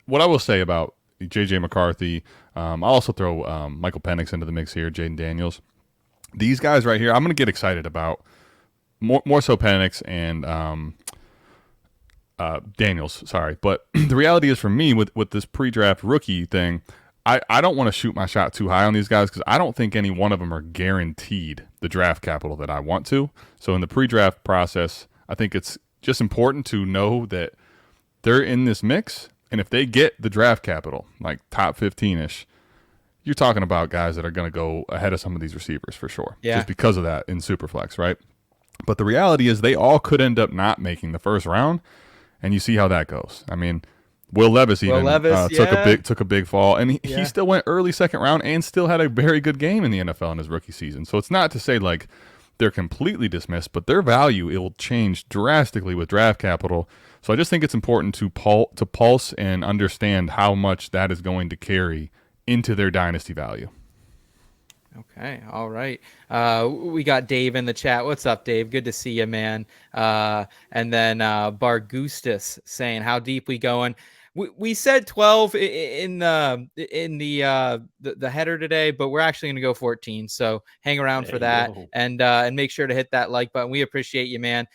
what I will say about J.J. McCarthy, I'll also throw Michael Penix into the mix here, Jaden Daniels. These guys right here, I'm going to get excited about more so Penix and Daniels, sorry. But the reality is for me with this pre-draft rookie thing, I don't want to shoot my shot too high on these guys because I don't think any one of them are guaranteed the draft capital that I want to. So in the pre-draft process, I think it's just important to know that they're in this mix, and if they get the draft capital, like top 15-ish, you're talking about guys that are going to go ahead of some of these receivers for sure. Yeah. Just because of that in Superflex, right? But the reality is they all could end up not making the first round, and you see how that goes. I mean, Will Levis took a big fall, and he still went early second round and still had a very good game in the NFL in his rookie season. So it's not to say like they're completely dismissed, but their value, it will change drastically with draft capital. So I just think it's important to pulse and understand how much that is going to carry into their dynasty value. Okay. All right. We got Dave in the chat. What's up, Dave? Good to see you, man. And then Bargustus saying, how deep we going? We said 12 in the header today, but we're actually going to go 14. So hang around for that and make sure to hit that like button. We appreciate you, man.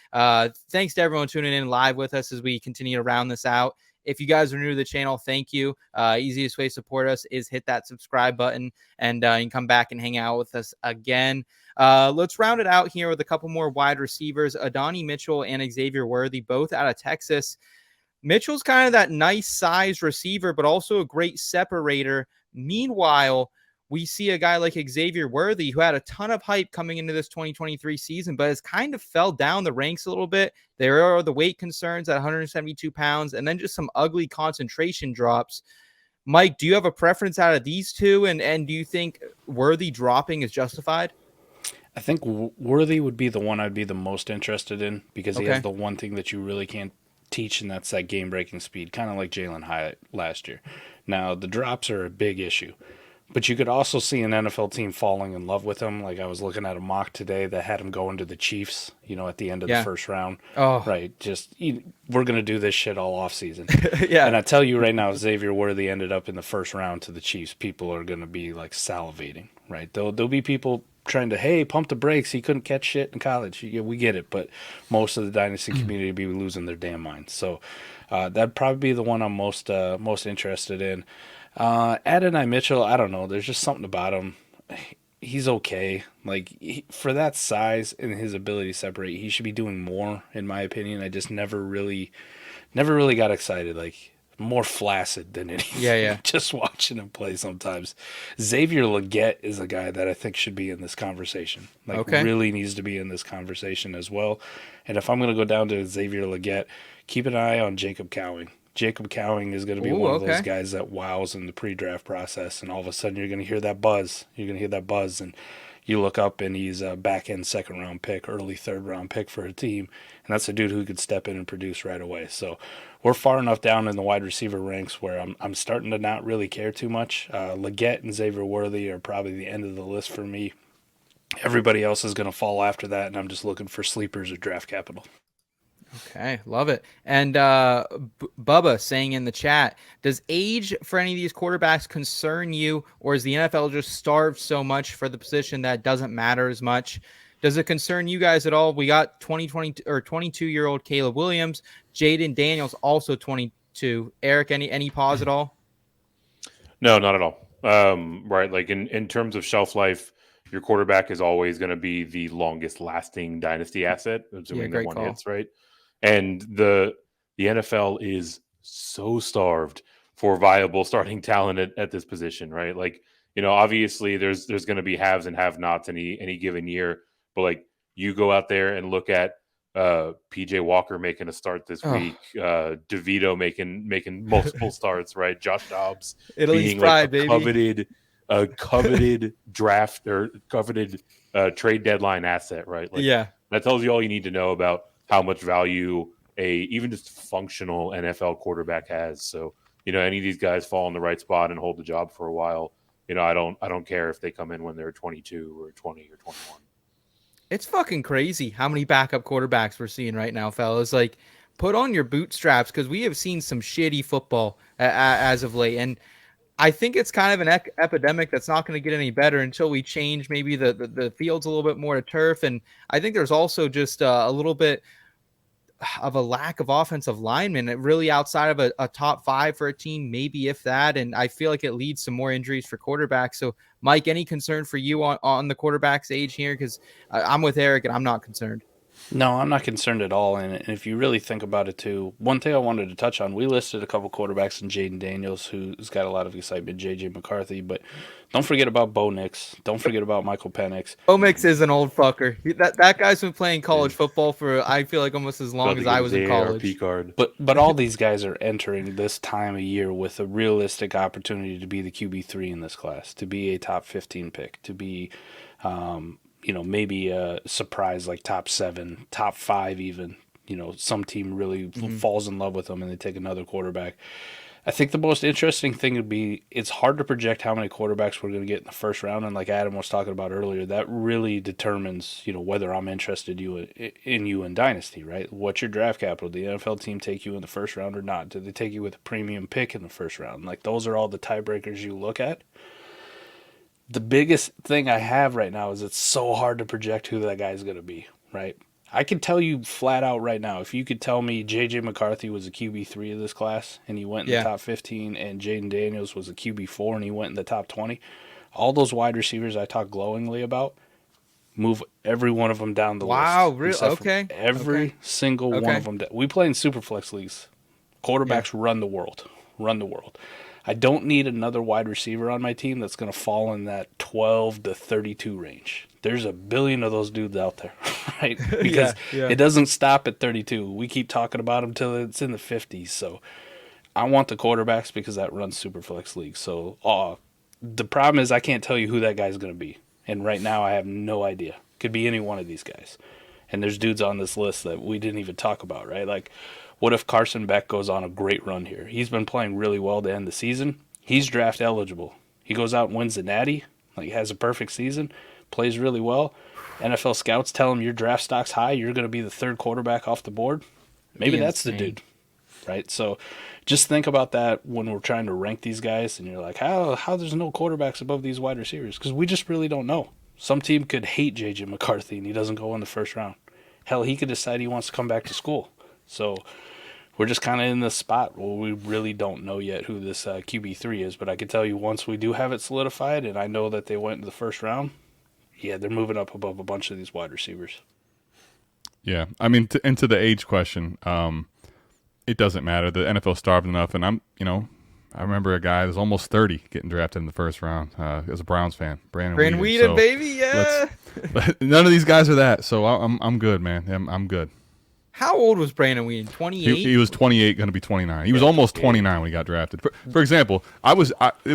Thanks to everyone tuning in live with us as we continue to round this out. If you guys are new to the channel, thank you. Easiest way to support us is hit that subscribe button, and you can come back and hang out with us again. Let's round it out here with a couple more wide receivers. Adonai Mitchell and Xavier Worthy, both out of Texas. Mitchell's kind of that nice size receiver, but also a great separator. Meanwhile, we see a guy like Xavier Worthy, who had a ton of hype coming into this 2023 season, but has kind of fell down the ranks a little bit. There are the weight concerns at 172 pounds, and then just some ugly concentration drops. Mike, do you have a preference out of these two? And do you think Worthy dropping is justified? I think Worthy would be the one I'd be the most interested in because he has the one thing that you really can't teach, and that's that game-breaking speed, kind of like Jalen Hyatt last year. Now, the drops are a big issue, but you could also see an NFL team falling in love with him. Like I was looking at a mock today that had him going to the Chiefs, at the end of the first round. Oh. Right, we're going to do this shit all offseason. Yeah. And I tell you right now, if Xavier Worthy ended up in the first round to the Chiefs, people are going to be like salivating, right? There'll be people trying to, pump the brakes. He couldn't catch shit in college. Yeah, we get it, but most of the dynasty community be losing their damn minds. So that'd probably be the one I'm most interested in. Adonai Mitchell, I don't know. There's just something about him. He's okay. Like for that size and his ability to separate, he should be doing more, in my opinion. I just never really got excited. Like more flaccid than anything. Yeah. Just watching him play sometimes. Xavier Legette is a guy that I think should be in this conversation. Really needs to be in this conversation as well. And if I'm going to go down to Xavier Legette, keep an eye on Jacob Cowing. Jacob Cowing is going to be one of those guys that wows in the pre-draft process, and all of a sudden you're going to hear that buzz. And you look up, and he's a back-end second-round pick, early third-round pick for a team, and that's a dude who could step in and produce right away. So we're far enough down in the wide receiver ranks where I'm starting to not really care too much. Legette and Xavier Worthy are probably the end of the list for me. Everybody else is going to fall after that, and I'm just looking for sleepers or draft capital. Okay, love it. And Bubba saying in the chat, does age for any of these quarterbacks concern you, or is the NFL just starved so much for the position that doesn't matter as much? Does it concern you guys at all? We got 22-year-old Caleb Williams, Jaden Daniels, also 22. Eric, any pause at all? No, not at all. Right, like in terms of shelf life, your quarterback is always going to be the longest lasting dynasty asset, assuming that one hits, right? And the NFL is so starved for viable starting talent at this position, right? Like, obviously there's going to be haves and have-nots any given year, but like you go out there and look at PJ Walker making a start this week, DeVito making multiple starts, right? Josh Dobbs being like a coveted draft or coveted trade deadline asset, right? Like, that tells you all you need to know about how much value even just functional NFL quarterback has. So, any of these guys fall in the right spot and hold the job for a while. I don't care if they come in when they're 22 or 20 or 21. It's fucking crazy how many backup quarterbacks we're seeing right now, fellas. Like, put on your bootstraps, because we have seen some shitty football as of late. And I think it's kind of an epidemic that's not going to get any better until we change maybe the fields a little bit more to turf. And I think there's also just a little bit of a lack of offensive linemen, really outside of a top 5 for a team, maybe if that. And I feel like it leads to more injuries for quarterbacks. So, Mike, any concern for you on the quarterback's age here? Because I'm with Eric and I'm not concerned. No, I'm not concerned at all. And if you really think about it, too, one thing I wanted to touch on, we listed a couple quarterbacks in Jaden Daniels, who's got a lot of excitement, J.J. McCarthy. But don't forget about Bo Nix. Don't forget about Michael Penix. Bo Nix is an old fucker. That guy's been playing college football for, I feel like, almost as long as I was in college. But all these guys are entering this time of year with a realistic opportunity to be the QB3 in this class, to be a top 15 pick, to be maybe a surprise like top 7, top 5 even. Some team really falls in love with them and they take another quarterback. I think the most interesting thing would be, it's hard to project how many quarterbacks we're going to get in the first round. And like Adam was talking about earlier, that really determines, whether I'm interested in you in Dynasty, right? What's your draft capital? Did the NFL team take you in the first round or not? Did they take you with a premium pick in the first round? Like, those are all the tiebreakers you look at. The biggest thing I have right now is it's so hard to project who that guy's going to be, right? I can tell you flat out right now, if you could tell me J.J. McCarthy was a QB3 of this class and he went in the top 15, and Jaden Daniels was a QB4 and he went in the top 20, all those wide receivers I talk glowingly about, move every one of them down the list. Wow, really? Okay. Every single one of them. We play in Superflex leagues. Quarterbacks run the world. I don't need another wide receiver on my team that's going to fall in that 12 to 32 range. There's a billion of those dudes out there, right? Because it doesn't stop at 32. We keep talking about them till it's in the 50s. So I want the quarterbacks because that runs Superflex League. So the problem is I can't tell you who that guy's going to be. And right now I have no idea. Could be any one of these guys. And there's dudes on this list that we didn't even talk about, right? Like, what if Carson Beck goes on a great run here? He's been playing really well to end the season. He's draft eligible. He goes out and wins the Natty, like has a perfect season, plays really well. NFL scouts tell him your draft stock's high, you're going to be the third quarterback off the board. Maybe that's the dude, right? So just think about that when we're trying to rank these guys, and you're like, how there's no quarterbacks above these wide receivers? Because we just really don't know. Some team could hate J.J. McCarthy and he doesn't go in the first round. Hell, he could decide he wants to come back to school. So we're just kind of in this spot where we really don't know yet who this QB3 is. But I can tell you, once we do have it solidified and I know that they went into the first round, they're moving up above a bunch of these wide receivers. Yeah, I mean, to the age question, it doesn't matter. The NFL starved enough, and I remember a guy that was almost 30 getting drafted in the first round as a Browns fan, Brandon Weeden, so baby, yeah. But none of these guys are that, so I'm good, man. I'm good. How old was Brandon Weeden? 28? He was 28, going to be 29. He was almost 29 when he got drafted. For example, it was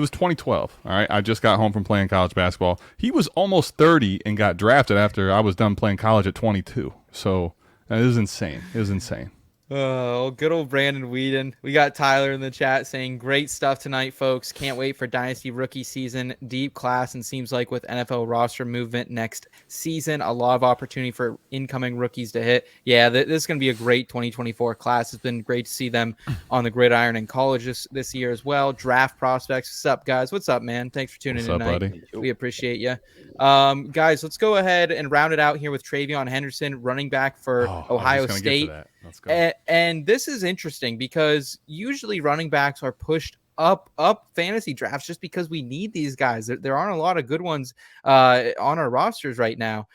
2012. All right, I just got home from playing college basketball. He was almost 30 and got drafted after I was done playing college at 22. So it was insane. Oh, good old Brandon Weeden. We got Tyler in the chat saying, great stuff tonight, folks. Can't wait for Dynasty rookie season. Deep class, and seems like with NFL roster movement next season, a lot of opportunity for incoming rookies to hit. Yeah, this is going to be a great 2024 class. It's been great to see them on the gridiron in college this year as well. Draft prospects. What's up, guys? What's up, man? Thanks for tuning in tonight. Buddy? We appreciate you. Guys, let's go ahead and round it out here with Travion Henderson, running back for Ohio State. Let's go. And this is interesting because usually running backs are pushed up fantasy drafts just because we need these guys. There aren't a lot of good ones on our rosters right now.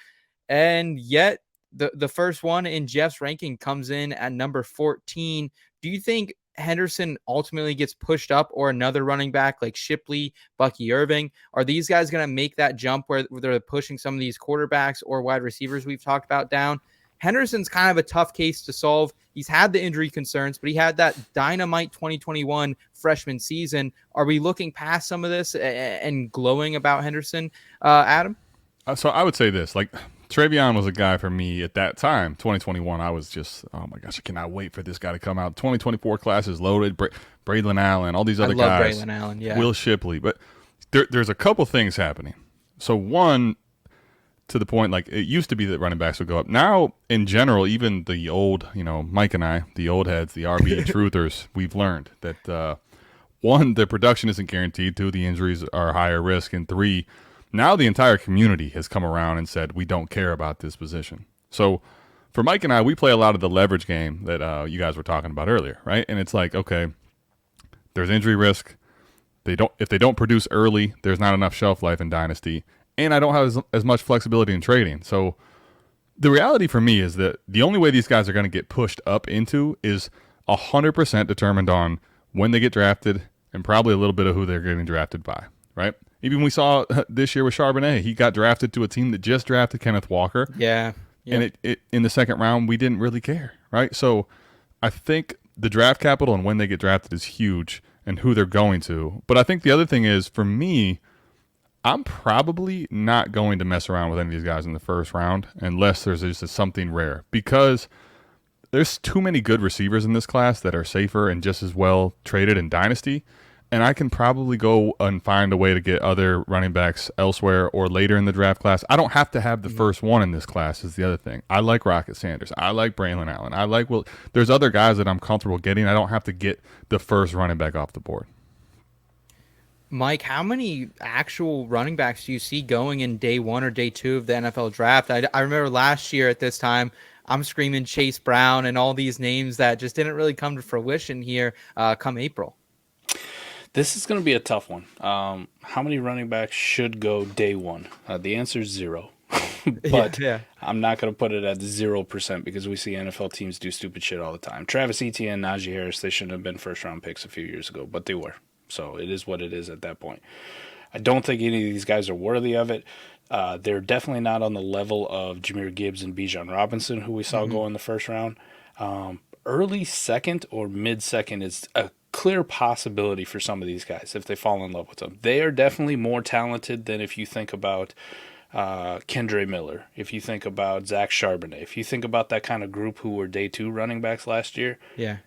And yet the first one in Jeff's ranking comes in at number 14. Do you think Henderson ultimately gets pushed up, or another running back like Shipley, Bucky Irving? Are these guys going to make that jump where they're pushing some of these quarterbacks or wide receivers we've talked about down? Henderson's kind of a tough case to solve. He's had the injury concerns, but he had that dynamite 2021 freshman season. Are we looking past some of this and glowing about Henderson, Adam? So I would say this, like, Travion was a guy for me at that time, 2021. I was just, oh my gosh, I cannot wait for this guy to come out. 2024 class is loaded. Braylon Allen, all these other guys. Braylon Allen, yeah. Will Shipley. But there's a couple things happening. So one, to the point, like, it used to be that running backs would go up. Now, in general, even the old, Mike and I, the old heads, the RB truthers, we've learned that, one, the production isn't guaranteed. Two, the injuries are higher risk. And three, now the entire community has come around and said, we don't care about this position. So for Mike and I, we play a lot of the leverage game that you guys were talking about earlier, right? And it's like, okay, there's injury risk. If they don't produce early, there's not enough shelf life in Dynasty. And I don't have as much flexibility in trading. So the reality for me is that the only way these guys are going to get pushed up into is 100% determined on when they get drafted and probably a little bit of who they're getting drafted by, right? Even we saw this year with Charbonnet, he got drafted to a team that just drafted Kenneth Walker. Yeah. And it in the second round, we didn't really care, right? So I think the draft capital and when they get drafted is huge and who they're going to. But I think the other thing is, for me, I'm probably not going to mess around with any of these guys in the first round unless there's just something rare, because there's too many good receivers in this class that are safer and just as well traded in Dynasty. And I can probably go and find a way to get other running backs elsewhere or later in the draft class. I don't have to have the first one in this class is the other thing. I like Rocket Sanders. I like Braylon Allen. I like there's other guys that I'm comfortable getting. I don't have to get the first running back off the board. Mike, how many actual running backs do you see going in day one or day two of the NFL draft? I remember last year at this time, I'm screaming Chase Brown and all these names that just didn't really come to fruition here come April. This is going to be a tough one. How many running backs should go day one? The answer is 0. But I'm not going to put it at 0% because we see NFL teams do stupid shit all the time. Travis Etienne, Najee Harris, they shouldn't have been first-round picks a few years ago, but they were. So it is what it is at that point. I don't think any of these guys are worthy of it. They're definitely not on the level of Jahmyr Gibbs and Bijan Robinson, who we saw go in the first round. Early second or mid-second is a clear possibility for some of these guys if they fall in love with them. They are definitely more talented than if you think about Kendre Miller, if you think about Zach Charbonnet, if you think about that kind of group who were day 2 running backs last year. Yeah.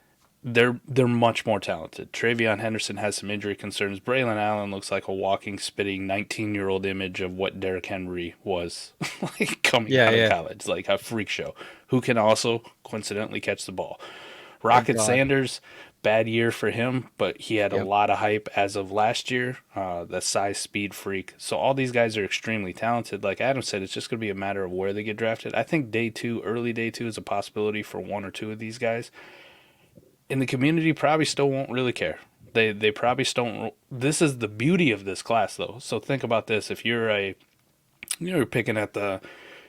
They're much more talented. Travion Henderson has some injury concerns. Braylon Allen looks like a walking, spitting 19-year-old image of what Derrick Henry was like coming out of college, like a freak show, who can also coincidentally catch the ball. Rocket Sanders, bad year for him, but he had a lot of hype as of last year, the size, speed freak. So all these guys are extremely talented. Like Adam said, it's just going to be a matter of where they get drafted. I think early day 2 is a possibility for 1 or 2 of these guys. And the community probably still won't really care. They probably still don't. This is the beauty of this class, though. So think about this: if you're picking at the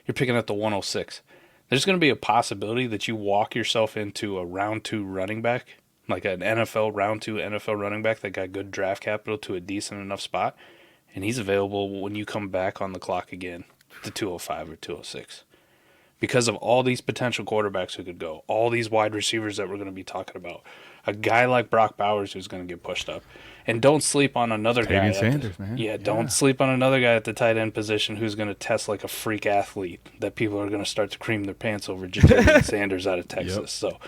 106, there's going to be a possibility that you walk yourself into a round 2 running back, like an round 2 NFL running back that got good draft capital to a decent enough spot, and he's available when you come back on the clock again to 205 or 206. Because of all these potential quarterbacks who could go, all these wide receivers that we're going to be talking about, a guy like Brock Bowers who's going to get pushed up. And don't sleep on another guy. Sanders, man. Don't sleep on another guy at the tight end position who's going to test like a freak athlete that people are going to start to cream their pants over. Ja'Tavion Sanders out of Texas. Yep. So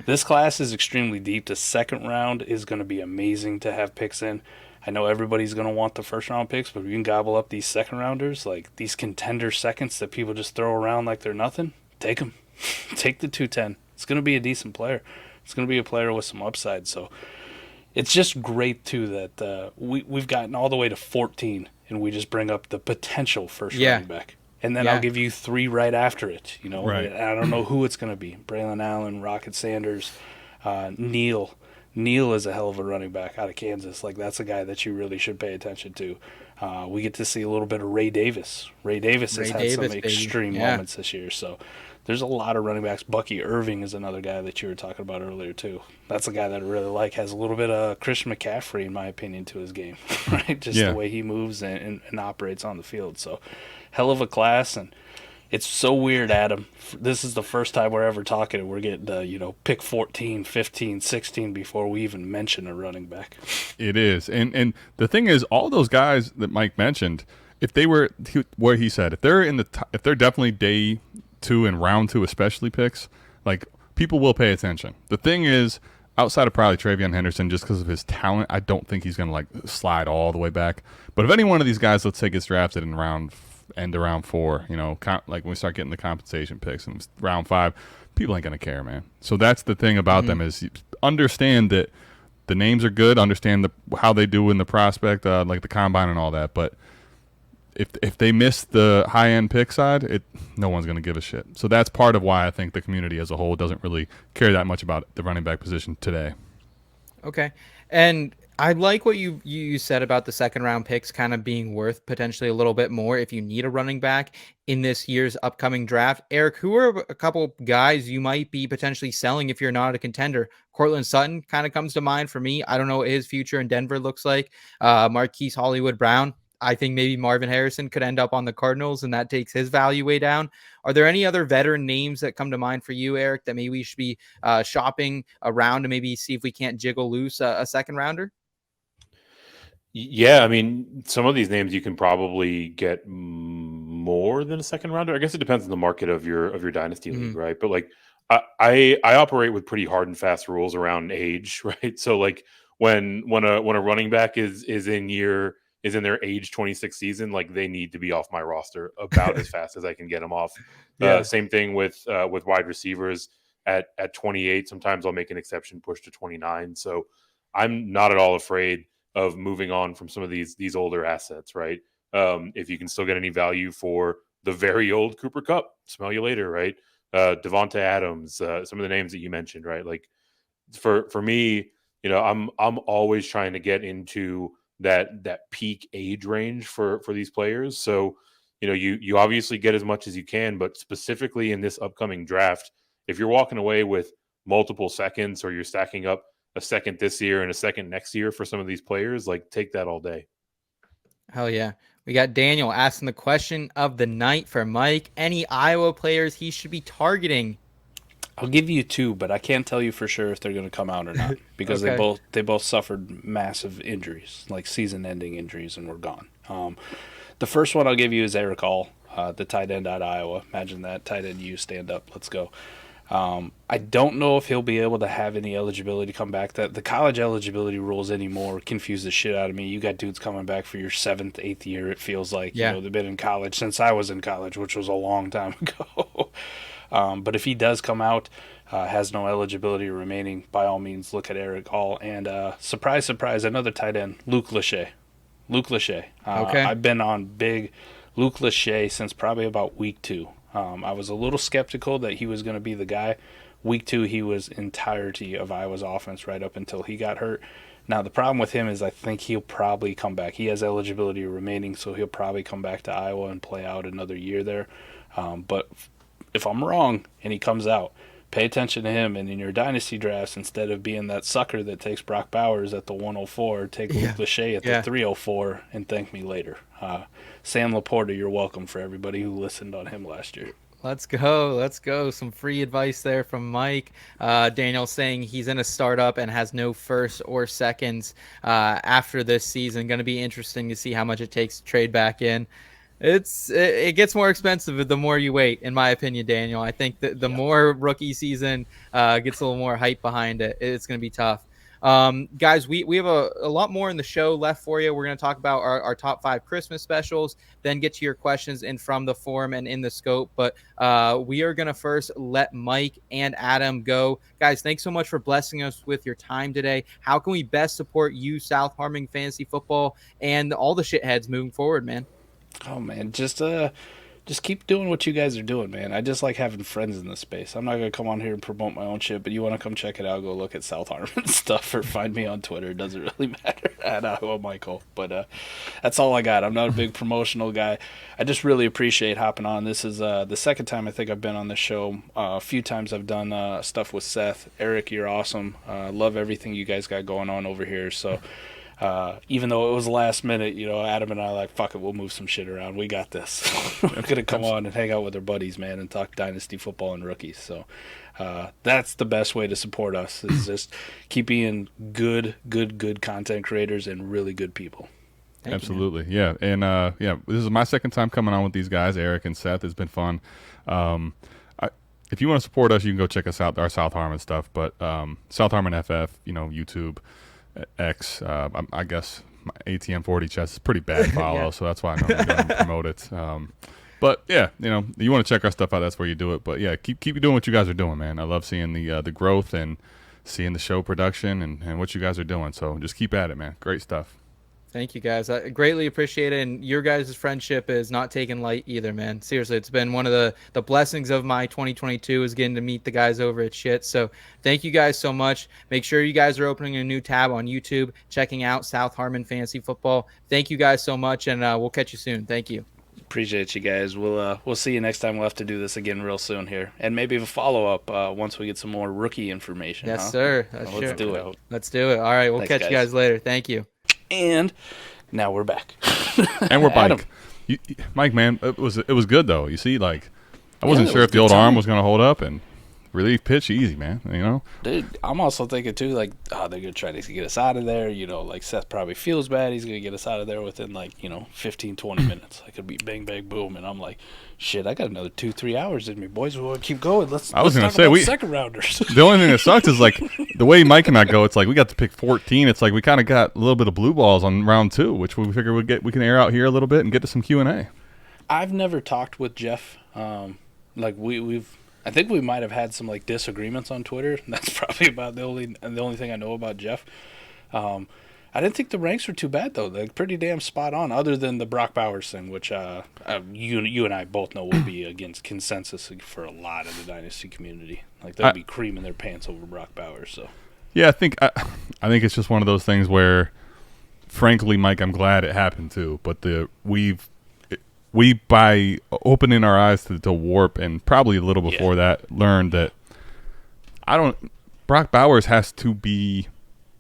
this class is extremely deep. The second round is going to be amazing to have picks in. I know everybody's going to want the first-round picks, but if you can gobble up these second-rounders, like these contender seconds that people just throw around like they're nothing, take them. Take the 210. It's going to be a decent player. It's going to be a player with some upside. So it's just great, too, that we've gotten all the way to 14, and we just bring up the potential first running back. And then I'll give you 3 right after it. Right. I don't know who it's going to be. Braylon Allen, Rocket Sanders, Neal Neal is a hell of a running back out of Kansas. Like, that's a guy that you really should pay attention to. We get to see a little bit of Ray Davis. Ray Davis has had some extreme moments this year. So there's a lot of running backs. Bucky Irving is another guy that you were talking about earlier, too. That's a guy that I really like. Has a little bit of Christian McCaffrey, in my opinion, to his game, right? Just the way he moves and operates on the field. So hell of a class. And it's so weird, Adam. This is the first time we're ever talking, and we're getting pick 14, 15, 16 before we even mention a running back. It is. And the thing is, all those guys that Mike mentioned, if they were what he said, if they're definitely day 2 and round 2 especially picks, like, people will pay attention. The thing is, outside of probably Travion Henderson, just because of his talent, I don't think he's going to like slide all the way back. But if any one of these guys, let's say, gets drafted in end of round 4, like when we start getting the compensation picks in round 5, people ain't going to care, man. So that's the thing about them, is you understand that the names are good, understand how they do in the prospect, like the combine and all that. But if they miss the high-end pick side, no one's going to give a shit. So that's part of why I think the community as a whole doesn't really care that much about the running back position today. Okay. And I like what you said about the second round picks kind of being worth potentially a little bit more if you need a running back in this year's upcoming draft. Eric, who are a couple guys you might be potentially selling if you're not a contender? Cortland Sutton kind of comes to mind for me. I don't know what his future in Denver looks like. Marquise Hollywood Brown. I think maybe Marvin Harrison could end up on the Cardinals, and that takes his value way down. Are there any other veteran names that come to mind for you, Eric, that maybe we should be shopping around to maybe see if we can't jiggle loose a second rounder? Yeah, I mean, some of these names you can probably get more than a second rounder. I guess it depends on the market of your dynasty league, right? But like, I operate with pretty hard and fast rules around age, right? So like when a running back is in their age 26 season, like, they need to be off my roster about as fast as I can get them off. Same thing with wide receivers at 28. Sometimes I'll make an exception, push to 29. So I'm not at all afraid of moving on from some of these older assets, right? If you can still get any value for the very old Cooper Kupp, smell you later, right? Devonta Adams, some of the names that you mentioned, right? Like, for me, I'm always trying to get into that peak age range for these players. So, you obviously get as much as you can, but specifically in this upcoming draft, if you're walking away with multiple seconds, or you're stacking up a second this year and a second next year for some of these players, like, take that all day. Hell yeah. We got Daniel asking the question of the night for Mike. Any Iowa players he should be targeting? I'll give you 2, but I can't tell you for sure if they're going to come out or not, because they both suffered massive injuries, like season-ending injuries, and were gone. The first one I'll give you is Eric All, the tight end out of Iowa. Imagine that, tight end U, stand up, let's go. I don't know if he'll be able to have any eligibility to come back. The college eligibility rules anymore confuse the shit out of me. You got dudes coming back for your 7th, 8th year, it feels like. They've been in college since I was in college, which was a long time ago. But if he does come out, has no eligibility remaining, by all means, look at Eric Hall. And surprise, surprise, another tight end, Luke Lachey. I've been on big Luke Lachey since probably about week 2. I was a little skeptical that he was going to be the guy. Week 2, he was entirety of Iowa's offense right up until he got hurt. Now, the problem with him is I think he'll probably come back. He has eligibility remaining, so he'll probably come back to Iowa and play out another year there. But if I'm wrong and he comes out, pay attention to him. And in your dynasty drafts, instead of being that sucker that takes Brock Bowers at the 104, take Luke Lachey at the 304 and thank me later. Sam Laporta, you're welcome, for everybody who listened on him last year. Let's go. Some free advice there from Mike. Daniel saying he's in a startup and has no first or seconds after this season. Going to be interesting to see how much it takes to trade back in. It gets more expensive the more you wait, in my opinion, Daniel. I think that the more rookie season gets a little more hype behind it, it's going to be tough. Guys, we have a lot more in the show left for you. We're going to talk about our top 5 Christmas specials, then get to your questions in from the forum and in the scope. But we are going to first let Mike and Adam go. Guys, thanks so much for blessing us with your time today. How can we best support you, South Harmon Fantasy Football, and all the shitheads moving forward, man? Oh, man, just just keep doing what you guys are doing, man. I just like having friends in this space. I'm not going to come on here and promote my own shit, but you want to come check it out, go look at South Harmon stuff or find me on Twitter. It doesn't really matter at Michael. But that's all I got. I'm not a big promotional guy. I just really appreciate hopping on. This is the second time I think I've been on this show. A few times I've done stuff with Seth. Eric, you're awesome. Love everything you guys got going on over here. So even though it was last minute, Adam and I like, fuck it, we'll move some shit around. We got this. We're going to come on and hang out with our buddies, man, and talk Dynasty football and rookies. So that's the best way to support us, is just keep being good content creators and really good people. Absolutely. Yeah. And this is my second time coming on with these guys, Eric and Seth. It's been fun. If you want to support us, you can go check us out, our South Harmon stuff. But South Harmon FF, YouTube, X, I guess my ATM 40 Chess is pretty bad follow, so that's why I normally don't promote it. But yeah, you want to check our stuff out, that's where you do it. But yeah, keep doing what you guys are doing, man. I love seeing the growth and seeing the show production and what you guys are doing. So just keep at it, man. Great stuff. Thank you, guys. I greatly appreciate it. And your guys' friendship is not taken light either, man. Seriously, it's been one of the blessings of my 2022 is getting to meet the guys over at Shit. So thank you guys so much. Make sure you guys are opening a new tab on YouTube, checking out South Harmon Fantasy Football. Thank you guys so much, and we'll catch you soon. Thank you. Appreciate you guys. We'll see you next time. We'll have to do this again real soon here, and maybe a follow-up once we get some more rookie information. Yes, sir. Let's do it. Let's do it. All right, we'll catch you guys later. Thank you. And now we're back. And we're back. Mike, man, it was good though. You see, like, I wasn't sure if the old arm was going to hold up, and relief pitch easy, man. Dude, I'm also thinking too, like, they're gonna try to get us out of there. Like Seth probably feels bad. He's gonna get us out of there within 15, 20 minutes. Like, it'd be bang, bang, boom, and I'm like, shit, I got another 2-3 hours in me, boys. We'll keep going. I was gonna say, second rounders. The only thing that sucks is like the way Mike and I go. It's like we got to pick 14. It's like we kind of got a little bit of blue balls on round 2, which we figure we can air out here a little bit and get to some Q&A. I've never talked with Jeff. I think we might have had some disagreements on Twitter. That's probably about the only thing I know about Jeff. I didn't think the ranks were too bad though. They're pretty damn spot on, other than the Brock Bowers thing, which you and I both know will be against consensus for a lot of the Dynasty community. Like, they'll be creaming their pants over Brock Bowers. So yeah, I think it's just one of those things where, frankly, Mike, I'm glad it happened too. But we by opening our eyes to Warp, and probably a little before that, learned that Brock Bowers has to be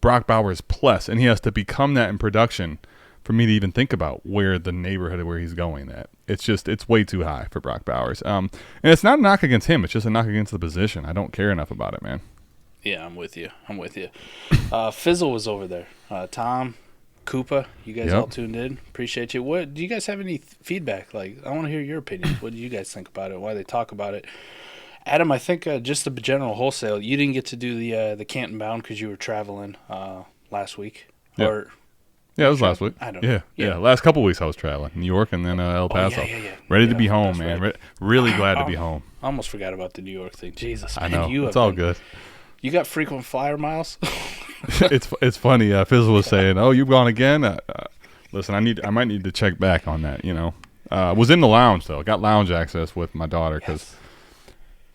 Brock Bowers plus, and he has to become that in production for me to even think about where the neighborhood where he's going at. It's way too high for Brock Bowers. And it's not a knock against him, it's just a knock against the position. I don't care enough about it, man. Yeah, I'm with you. Fizzle was over there. Tom, Koopa, you guys all tuned in. Appreciate you. What do you guys have any feedback? Like, I want to hear your opinion. What do you guys think about it? Why they talk about it? Adam, I think just the general wholesale. You didn't get to do the Canton Bound because you were traveling last week. Yeah. Yeah, it was last week. I don't know. Yeah. Last couple weeks I was traveling. New York and then El Paso. Ready to be home, man. Right. Really glad to be home. I almost forgot about the New York thing. Jesus. I know. It's all good. You got frequent flyer miles? It's funny. Fizzle was saying, "Oh, you've gone again." Listen, I might need to check back on that. Was in the lounge though. Got lounge access with my daughter because,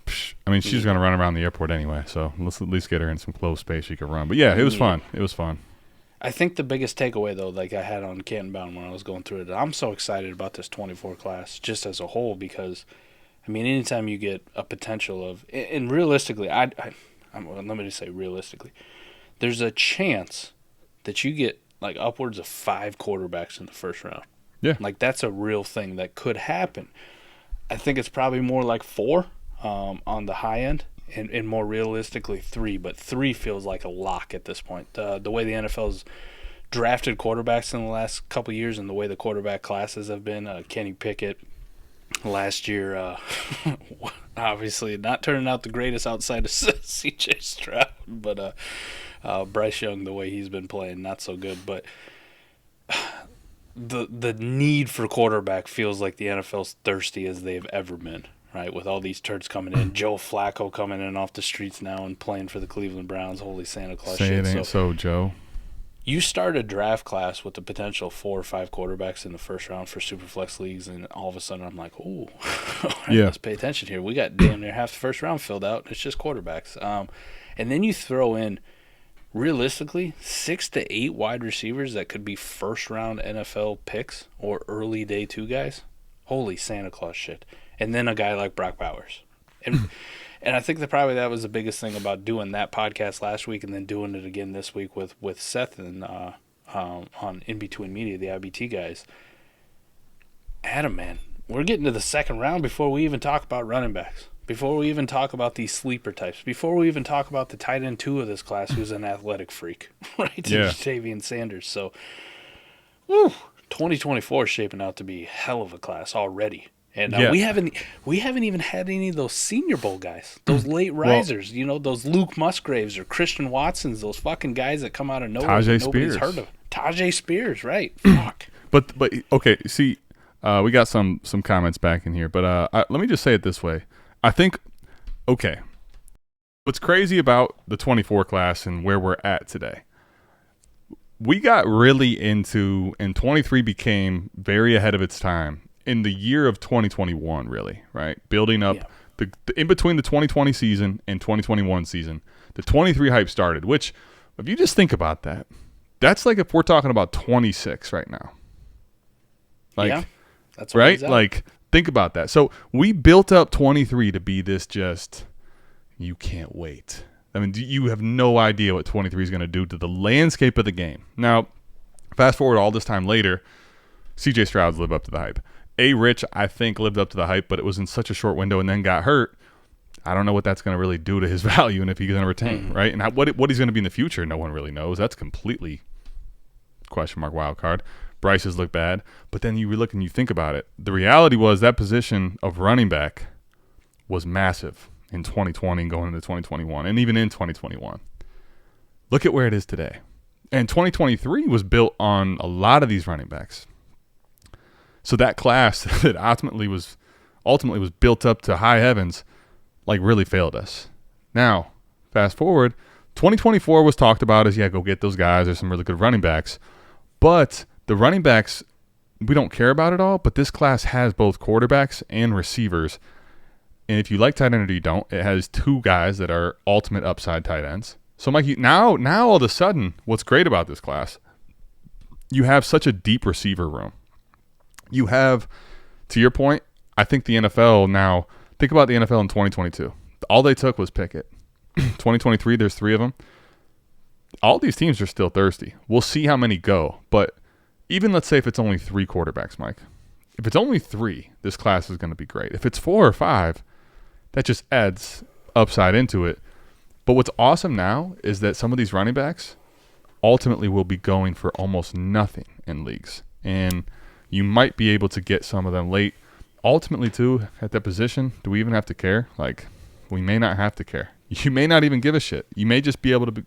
she's gonna run around the airport anyway. So let's at least get her in some closed space she can run. But yeah, it was fun. It was fun. I think the biggest takeaway though, like I had on Canton Bound when I was going through it, I'm so excited about this 24 class just as a whole because, anytime you get a potential of, and realistically, let me just say realistically, there's a chance that you get like upwards of 5 quarterbacks in the first round. Yeah. Like, that's a real thing that could happen. I think it's probably more like 4 on the high end and more realistically 3, but 3 feels like a lock at this point. The way the NFL's drafted quarterbacks in the last couple of years and the way the quarterback classes have been, Kenny Pickett last year, obviously not turning out the greatest outside of C.J. Stroud, but Bryce Young, the way he's been playing, not so good. But the need for quarterback feels like the NFL's thirsty as they've ever been, right? With all these turds coming in, Joe Flacco coming in off the streets now and playing for the Cleveland Browns. Holy Santa Claus! Say it ain't so, Joe. You start a draft class with the potential 4 or 5 quarterbacks in the first round for Superflex leagues, and all of a sudden I'm like, ooh, Yeah. let's pay attention here. We got damn near half the first round filled out. It's just quarterbacks. And then you throw in, realistically, 6 to 8 wide receivers that could be first-round NFL picks or early day 2 guys. Holy Santa Claus shit. And then a guy like Brock Bowers. And I think that probably that was the biggest thing about doing that podcast last week and then doing it again this week with Seth and on In Between Media, the IBT guys. Adam, man, we're getting to the second round before we even talk about running backs, before we even talk about these sleeper types, before we even talk about the tight end 2 of this class who's an athletic freak, right? Yeah. Jatavian Sanders. So, woo, 2024 is shaping out to be a hell of a class already. And we haven't even had any of those Senior Bowl guys, those late risers, those Luke Musgraves or Christian Watsons, those fucking guys that come out of nowhere Tajay that nobody's Spears. heard of. Tajay Spears, right? Fuck. But okay, see, we got some comments back in here, but let me just say it this way. I think, okay, what's crazy about the 24 class and where we're at today, we got really into, and 23 became very ahead of its time in the year of 2021, really, right? Building up the in between the 2020 season and 2021 season, the 23 hype started, which, if you just think about that, that's like if we're talking about 26 right now. Like, that's right? Like, think about that. So we built up 23 to be this just, you can't wait. I mean, you have no idea what 23 is going to do to the landscape of the game. Now, fast forward all this time later, CJ Stroud's lived up to the hype. Rich, I think, lived up to the hype, but it was in such a short window and then got hurt. I don't know what that's going to really do to his value and if he's going to retain, right? And what he's going to be in the future, no one really knows. That's completely question mark wild card. Bryce's look bad, but then you look and you think about it. The reality was that position of running back was massive in 2020 and going into 2021 and even in 2021. Look at where it is today. And 2023 was built on a lot of these running backs. So that class that ultimately was built up to high heavens, like, really failed us. Now, fast forward, 2024 was talked about as, go get those guys. There's some really good running backs. But the running backs, we don't care about it all, but this class has both quarterbacks and receivers. And if you like tight end or you don't, it has 2 guys that are ultimate upside tight ends. So, Mikey, now all of a sudden, what's great about this class, you have such a deep receiver room. You have, to your point, I think the NFL now, think about the NFL in 2022. All they took was Pickett. 2023, there's 3 of them. All these teams are still thirsty. We'll see how many go. But even let's say if it's only 3 quarterbacks, Mike. If it's only 3, this class is going to be great. If it's 4 or 5, that just adds upside into it. But what's awesome now is that some of these running backs ultimately will be going for almost nothing in leagues. And you might be able to get some of them late. Ultimately, too, at that position, do we even have to care? Like, we may not have to care. You may not even give a shit. You may just be able to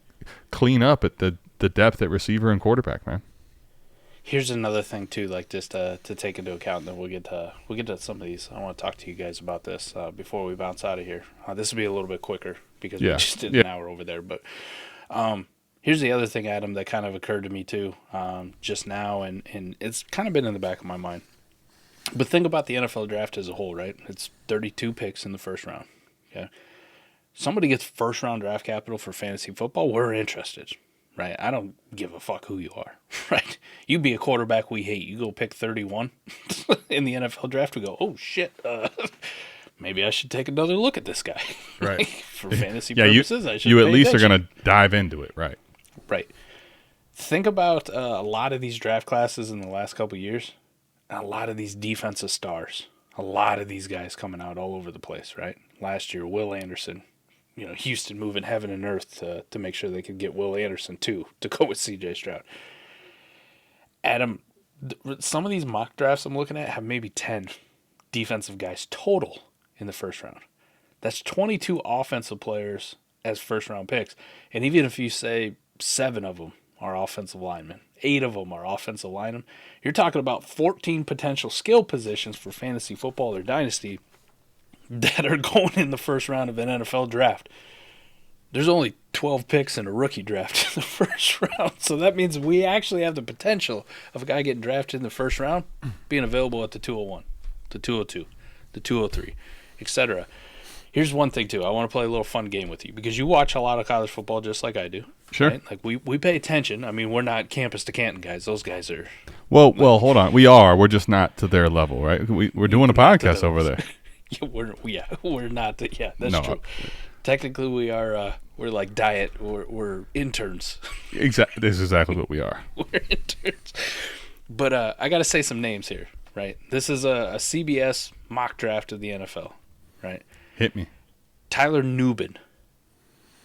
clean up at the depth at receiver and quarterback, man. Here's another thing, too, like just to take into account, and then we'll get to some of these. I want to talk to you guys about this before we bounce out of here. This will be a little bit quicker because we just did an hour over there. But here's the other thing, Adam, that kind of occurred to me, too, just now, and it's kind of been in the back of my mind. But think about the NFL draft as a whole, right? It's 32 picks in the first round, okay? Somebody gets first-round draft capital for fantasy football, we're interested, right? I don't give a fuck who you are, right? You be a quarterback we hate. You go pick 31 in the NFL draft, we go, oh, shit, maybe I should take another look at this guy. Right. For fantasy purposes, I should you at pay least attention. are going to dive into it, right? Right. Think about a lot of these draft classes in the last couple of years. A lot of these defensive stars. A lot of these guys coming out all over the place, right? Last year, Will Anderson. Houston moving heaven and earth to make sure they could get Will Anderson, too, to go with C.J. Stroud. Adam, some of these mock drafts I'm looking at have maybe 10 defensive guys total in the first round. That's 22 offensive players as first-round picks. And even if you say 7 of them are offensive linemen, 8 of them are offensive linemen, you're talking about 14 potential skill positions for fantasy football or dynasty that are going in the first round of an NFL draft. there's only 12 picks in a rookie draft in the first round. So that means we actually have the potential of a guy getting drafted in the first round being available at the 201, the 202, the 203, etc. Here's one thing, too. I want to play a little fun game with you because you watch a lot of college football just like I do. Sure. Right? Like we pay attention. I mean, we're not campus to Canton guys. Those guys are. Well, hold on. We are. We're just not to their level, right? We're doing a podcast over there. We're not. That's true. Technically, we are. We're like diet. We're interns. Exactly. This is exactly what we are. We're interns. But I got to say some names here, right? This is a CBS mock draft of the NFL, right? Hit me. Tyler Nubin.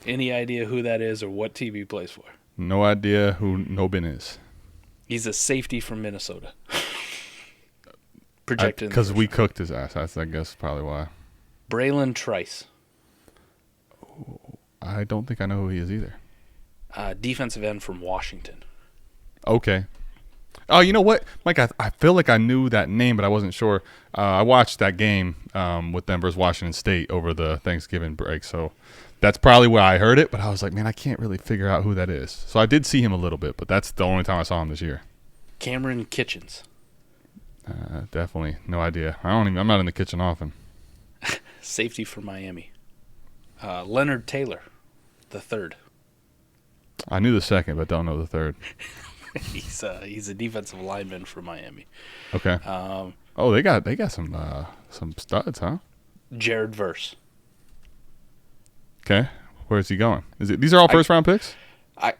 Any idea who that is or what team he plays for? No idea who Nobin is. He's a safety from Minnesota. Projected because we cooked his ass. That's, I guess, probably why. Braylon Trice. I don't think I know who he is either. Defensive end from Washington. Okay. Oh, you know what, Mike? I feel like I knew that name, but I wasn't sure. I watched that game with them versus Washington State over the Thanksgiving break, so that's probably where I heard it. But I was like, man, I can't really figure out who that is. So I did see him a little bit, but that's the only time I saw him this year. Cameron Kitchens. Definitely no idea. I'm not in the kitchen often. Safety for Miami. Leonard Taylor, the third. I knew the second, but don't know the third. He's a defensive lineman for Miami. Okay. They got some studs, huh? Jared Verse. Okay. Where's he going? These are all first round picks? I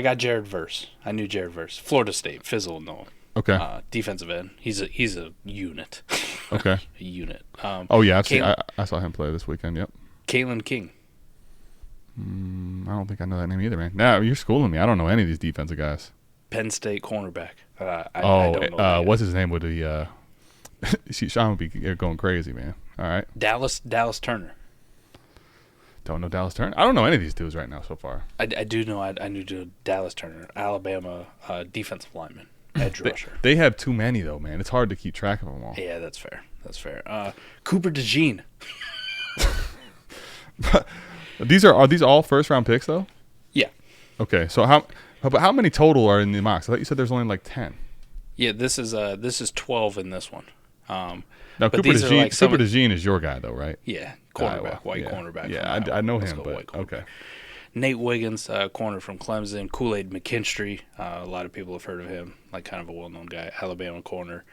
got Jared Verse. I knew Jared Verse. Florida State. Fizzle, no. Okay. Defensive end. He's a unit. Okay. A unit. I saw him play this weekend. Yep. Kalen King. I don't think I know that name either, man. Now you're schooling me. I don't know any of these defensive guys. Penn State cornerback. I don't know. What's his name? Would he? Sean would be going crazy, man. All right. Dallas Turner. Don't know Dallas Turner. I don't know any of these dudes right now so far. I do know. I knew Dallas Turner, Alabama defensive lineman, edge rusher. They have too many though, man. It's hard to keep track of them all. Yeah, that's fair. Cooper DeJean. Are these all first round picks though? Yeah. Okay, so how many total are in the mocks? I thought you said there's only like 10. Yeah, this is 12 in this one. Now Cooper DeJean is your guy though, right? Yeah, cornerback, cornerback. Yeah, I know him, but okay. Nate Wiggins, corner from Clemson. Kool-Aid McKinstry, a lot of people have heard of him, like kind of a well-known guy. Alabama corner.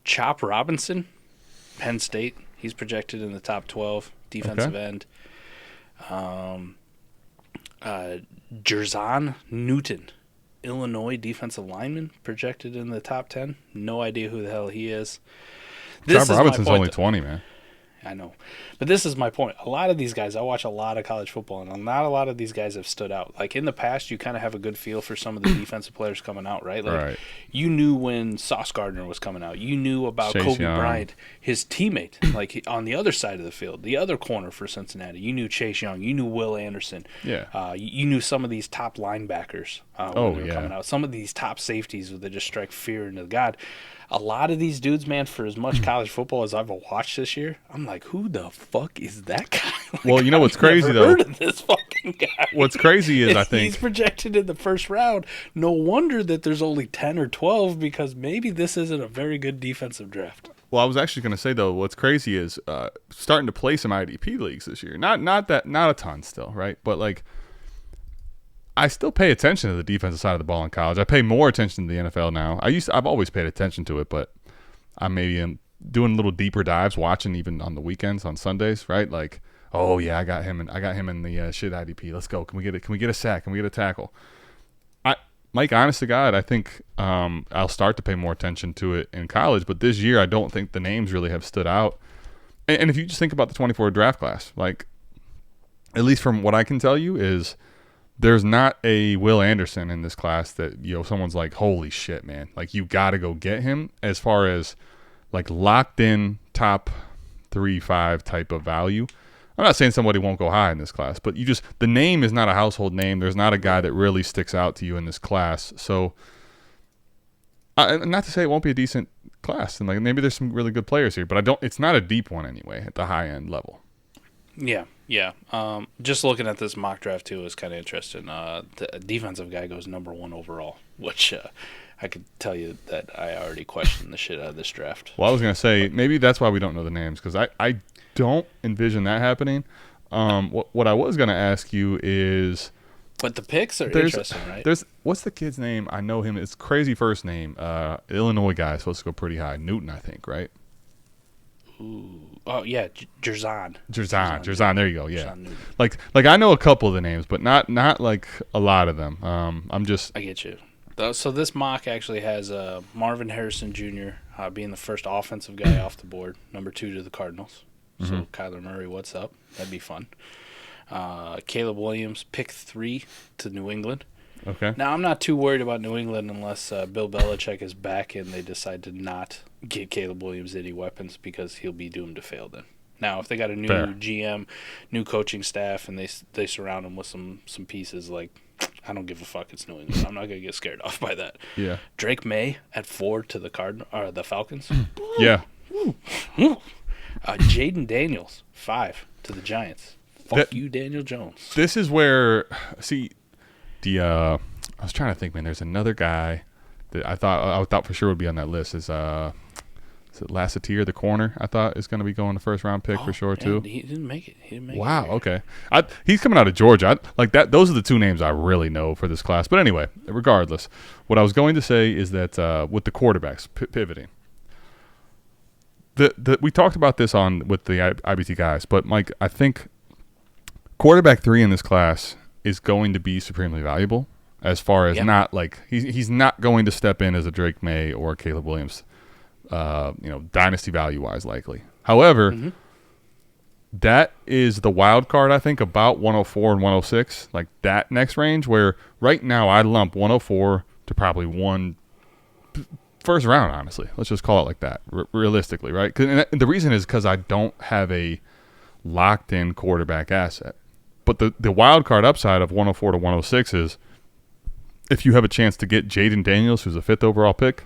Chop Robinson, Penn State. He's projected in the top 12, defensive end. Jerzon Newton, Illinois defensive lineman, projected in the top 10. No idea who the hell he is. Chop Robinson's only 20, man. I know. But this is my point. A lot of these guys, I watch a lot of college football, and not a lot of these guys have stood out. Like in the past, you kind of have a good feel for some of the defensive players coming out, right? Like right. You knew when Sauce Gardner was coming out. You knew about Chase Kobe Young. Bryant, his teammate, like on the other side of the field, the other corner for Cincinnati. You knew Chase Young. You knew Will Anderson. Yeah. You knew some of these top linebackers when they were coming out. Some of these top safeties that just strike fear into God. A lot of these dudes, man, for as much college football as I've watched this year, I'm like, who the fuck is that guy? Like, well, you know what's crazy, I've though? heard of this fucking guy. What's crazy is I think he's projected in the first round. No wonder that there's only 10 or 12 because maybe this isn't a very good defensive draft. Well, I was actually going to say, though, what's crazy is starting to play some IDP leagues this year. Not a ton still, right? But, like, I still pay attention to the defensive side of the ball in college. I pay more attention to the NFL now. I've always paid attention to it, but I maybe am doing little deeper dives, watching even on the weekends, on Sundays, right? Like, oh yeah, I got him in the shit IDP. Let's go. Can we get a sack? Can we get a tackle? Mike, honest to God, I think I'll start to pay more attention to it in college, but this year I don't think the names really have stood out. And if you just think about the 24 draft class, like, at least from what I can tell you is there's not a Will Anderson in this class that, you know, someone's like, holy shit, man. Like, you got to go get him as far as, like, locked in top 3-5 type of value. I'm not saying somebody won't go high in this class, but the name is not a household name. There's not a guy that really sticks out to you in this class. So, not to say it won't be a decent class. And, like, maybe there's some really good players here, but it's not a deep one anyway at the high end level. Yeah, Yeah. Just looking at this mock draft too is kind of interesting. The defensive guy goes number 1 overall, which I could tell you that I already questioned the shit out of this draft. Well, I was gonna say maybe that's why we don't know the names, because I don't envision that happening. What I was gonna ask you is, but the picks are interesting, right? What's the kid's name? I know him. It's crazy first name. Illinois guy, supposed to go pretty high. Newton, I think, right? Ooh. Oh yeah, Jerzan. There you go. Yeah, like I know a couple of the names, but not like a lot of them. I get you. So this mock actually has Marvin Harrison Jr. Being the first offensive guy off the board, number 2 to the Cardinals. Mm-hmm. So Kyler Murray, what's up? That'd be fun. Caleb Williams, pick 3 to New England. Okay. Now I'm not too worried about New England unless Bill Belichick is back and they decide to not get Caleb Williams any weapons, because he'll be doomed to fail then. Now, if they got a new GM, new coaching staff, and they surround him with some pieces, like, I don't give a fuck. It's New England. I'm not gonna get scared off by that. Yeah. Drake Maye at 4 to the Falcons. Yeah. Jaden Daniels 5 to the Giants. Fuck you, Daniel Jones. This is where I was trying to think, man. There's another guy that I thought for sure would be on that list. Is it Lassitier, the corner? I thought is going to be going the first round pick for sure too. He didn't make it. Wow. Okay. He's coming out of Georgia. Like that. Those are the 2 names I really know for this class. But anyway, regardless, what I was going to say is that with the quarterbacks pivoting, we talked about this with the IBT guys, but Mike, I think quarterback 3 in this class is going to be supremely valuable, as far as not like he's not going to step in as a Drake Maye or Caleb Williams, dynasty value wise likely. However, that is the wild card, I think, about 104 and 106, like that next range, where right now I lump 104 to probably 1 first round, honestly. Let's just call it like that, realistically, right? And the reason is because I don't have a locked-in quarterback asset. But the wild card upside of 104 to 106 is if you have a chance to get Jaden Daniels, who's a 5th overall pick.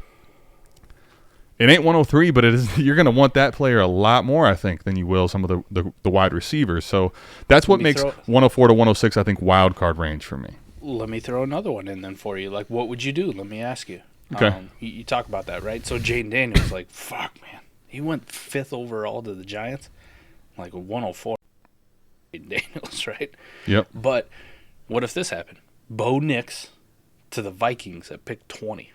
It ain't 103, but it is. You're going to want that player a lot more, I think, than you will some of the wide receivers. So that's what makes 104 to 106, I think, wild card range for me. Let me throw another one in then for you. Like, what would you do? Let me ask you. Okay. You talk about that, right? So Jaden Daniels, like, fuck, man. He went 5th overall to the Giants, like a 104. Daniels, right? Yep. But what if this happened? Bo Nix to the Vikings at pick 20.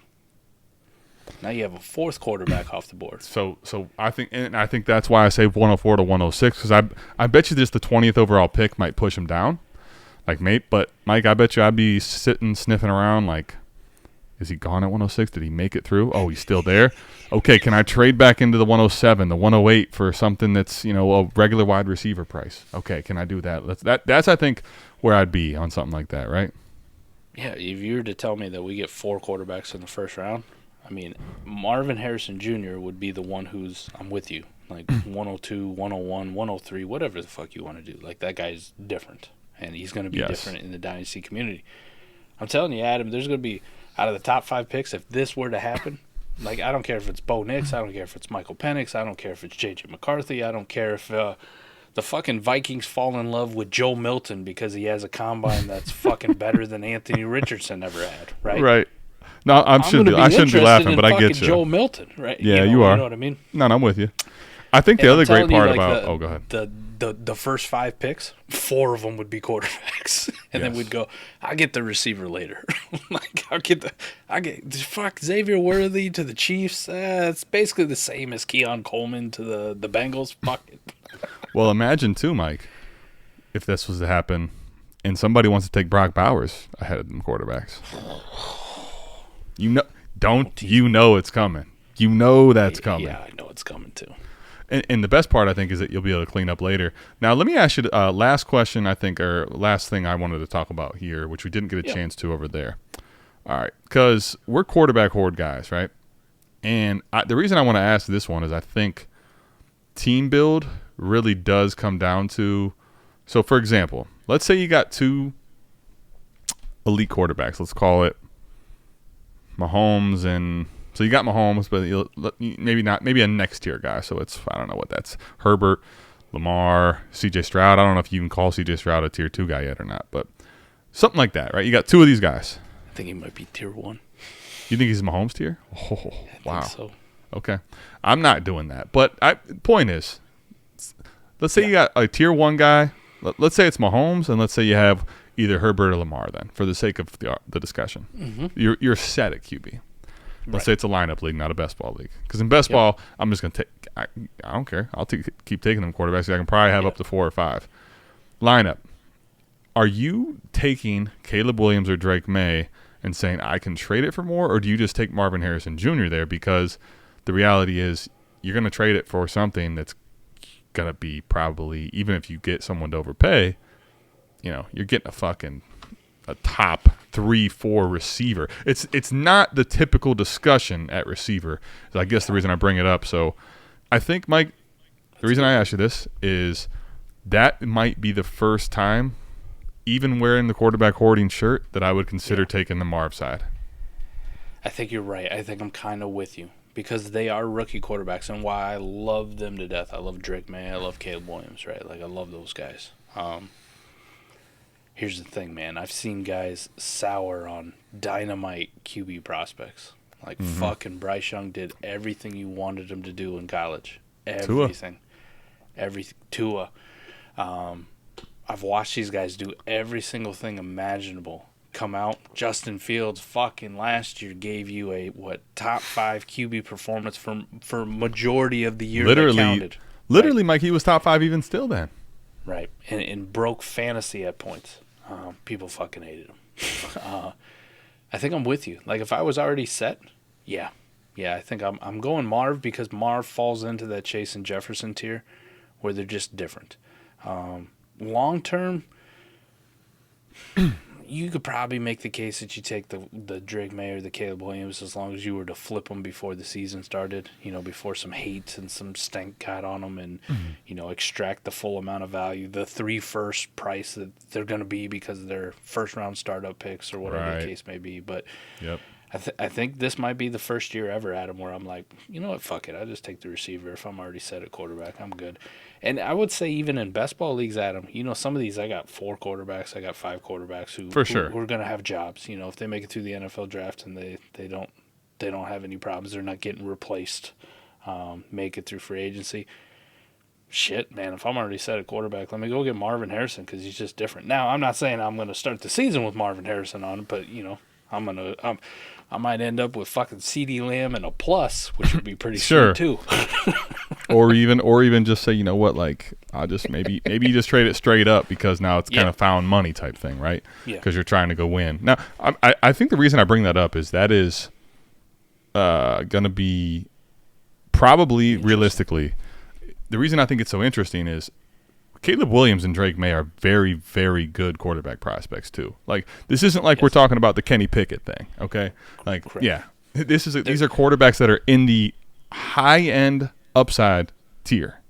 Now you have a 4th quarterback off the board. So I think that's why I say 104 to 106, because I bet you just the 20th overall pick might push him down, but Mike, I bet you I'd be sitting sniffing around like, is he gone at 106? Did he make it through? Oh, he's still there. Okay, can I trade back into the 107, the 108 for something that's a regular wide receiver price? Okay, can I do that? That's I think where I'd be on something like that, right? Yeah, if you were to tell me that we get 4 quarterbacks in the first round, I mean, Marvin Harrison Jr. would be the one I'm with you, like 102, 101, 103, whatever the fuck you want to do. Like, that guy's different, and he's going to be different in the Dynasty community. I'm telling you, Adam, there's going to be, out of the top 5 picks, if this were to happen, like, I don't care if it's Bo Nix, I don't care if it's Michael Penix, I don't care if it's J.J. McCarthy, I don't care if the fucking Vikings fall in love with Joe Milton because he has a combine that's fucking better than Anthony Richardson ever had, right? Right. No, I shouldn't be laughing, but I get you. Joe Milton, right? Yeah, you are. You know what I mean? No, I'm with you. I think the other great part about go ahead. The first 5 picks, 4 of them would be quarterbacks, and then we'd go, I get the receiver later. Like, I get fuck Xavier Worthy to the Chiefs. It's basically the same as Keon Coleman to the Bengals. Fuck it. Well, imagine too, Mike, if this was to happen, and somebody wants to take Brock Bowers ahead of them quarterbacks. You know it's coming. You know that's coming. Yeah, I know it's coming too. And the best part, I think, is that you'll be able to clean up later. Now, let me ask you last question, I think, or last thing I wanted to talk about here, which we didn't get a chance to over there. All right, because we're quarterback horde guys, right? And the reason I want to ask this one is I think team build really does come down to – so, for example, let's say you got 2 elite quarterbacks. Let's call it Mahomes and – so you got Mahomes, but maybe not, maybe a next tier guy. So it's, I don't know what that's, Herbert, Lamar, C.J. Stroud. I don't know if you can call C.J. Stroud a tier 2 guy yet or not, but something like that, right? You got 2 of these guys. I think he might be tier 1. You think he's Mahomes tier? Oh, wow. I think so. Okay. I'm not doing that. But point is, let's say you got a tier 1 guy. Let's say it's Mahomes, and let's say you have either Herbert or Lamar then, for the sake of the discussion. Mm-hmm. You're set at QB. Let's say it's a lineup league, not a best ball league. Because in best ball, I'm just going to take – I don't care. I'll keep taking them quarterbacks. I can probably have up to 4 or 5. Lineup. Are you taking Caleb Williams or Drake Maye and saying I can trade it for more, or do you just take Marvin Harrison Jr. there? Because the reality is you're going to trade it for something that's going to be probably – even if you get someone to overpay, you're getting a top 3-4 receiver. It's not the typical discussion at receiver. I guess the reason I bring it up. So I think, Mike, the reason I ask you this is that might be the first time, even wearing the quarterback hoarding shirt, that I would consider taking the Marv side. I think you're right. I think I'm kind of with you because they are rookie quarterbacks, and why I love them to death. I love Drake Maye. I love Caleb Williams, right? Like, I love those guys. Here's the thing, man. I've seen guys sour on dynamite QB prospects. Like, fucking Bryce Young did everything you wanted him to do in college. Everything. Tua. I've watched these guys do every single thing imaginable. Come out. Justin Fields fucking last year gave you a, top 5 QB performance for majority of the year that counted. Literally, right? Mike, he was top 5 even still then. Right. And broke fantasy at points. People fucking hated him. I think I'm with you. Like, if I was already set, yeah, I think I'm going Marv because Marv falls into that Chase and Jefferson tier where they're just different. Long term, you could probably make the case that you take the Drake Maye or the Caleb Williams as long as you were to flip them before the season started, before some hate and some stank got on them and, extract the full amount of value, the 3 first price that they're going to be because they're first-round startup picks or whatever the case may be. But I think this might be the first year ever, Adam, where I'm like, you know what, fuck it. I'll just take the receiver. If I'm already set at quarterback, I'm good. And I would say even in best ball leagues, Adam, some of these, I got 4 quarterbacks, I got 5 quarterbacks who are going to have jobs. If they make it through the NFL draft and they don't have any problems, they're not getting replaced, make it through free agency. Shit, man, if I'm already set at quarterback, let me go get Marvin Harrison because he's just different. Now, I'm not saying I'm going to start the season with Marvin Harrison on it, but, I might end up with fucking CeeDee Lamb and a plus, which would be pretty sweet too. or even just say, you know what, like I'll just maybe you just trade it straight up because now it's kind of found money type thing, right? Yeah. Because you're trying to go win. Now, I think the reason I bring that up is that is going to be probably realistically the reason I think it's so interesting is Caleb Williams and Drake Maye are very, very good quarterback prospects too. Like this isn't like we're talking about the Kenny Pickett thing, okay? Like these are quarterbacks that are in the high end upside tier.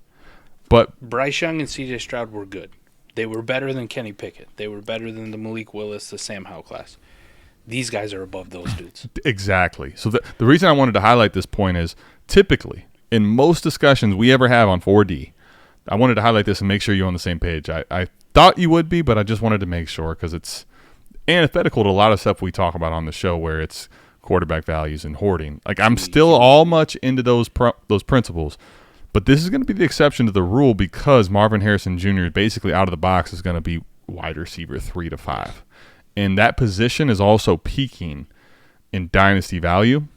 But Bryce Young and C.J. Stroud were good. They were better than Kenny Pickett. They were better than the Malik Willis, the Sam Howell class. These guys are above those dudes. Exactly. So the reason I wanted to highlight this point is typically in most discussions we ever have on 4D, I wanted to highlight this and make sure you're on the same page. I thought you would be, but I just wanted to make sure because it's antithetical to a lot of stuff we talk about on the show where it's quarterback values and hoarding. Like I'm still all much into those principles, but this is going to be the exception to the rule because Marvin Harrison Jr. basically out of the box is going to be wide receiver 3 to 5. And that position is also peaking in dynasty value.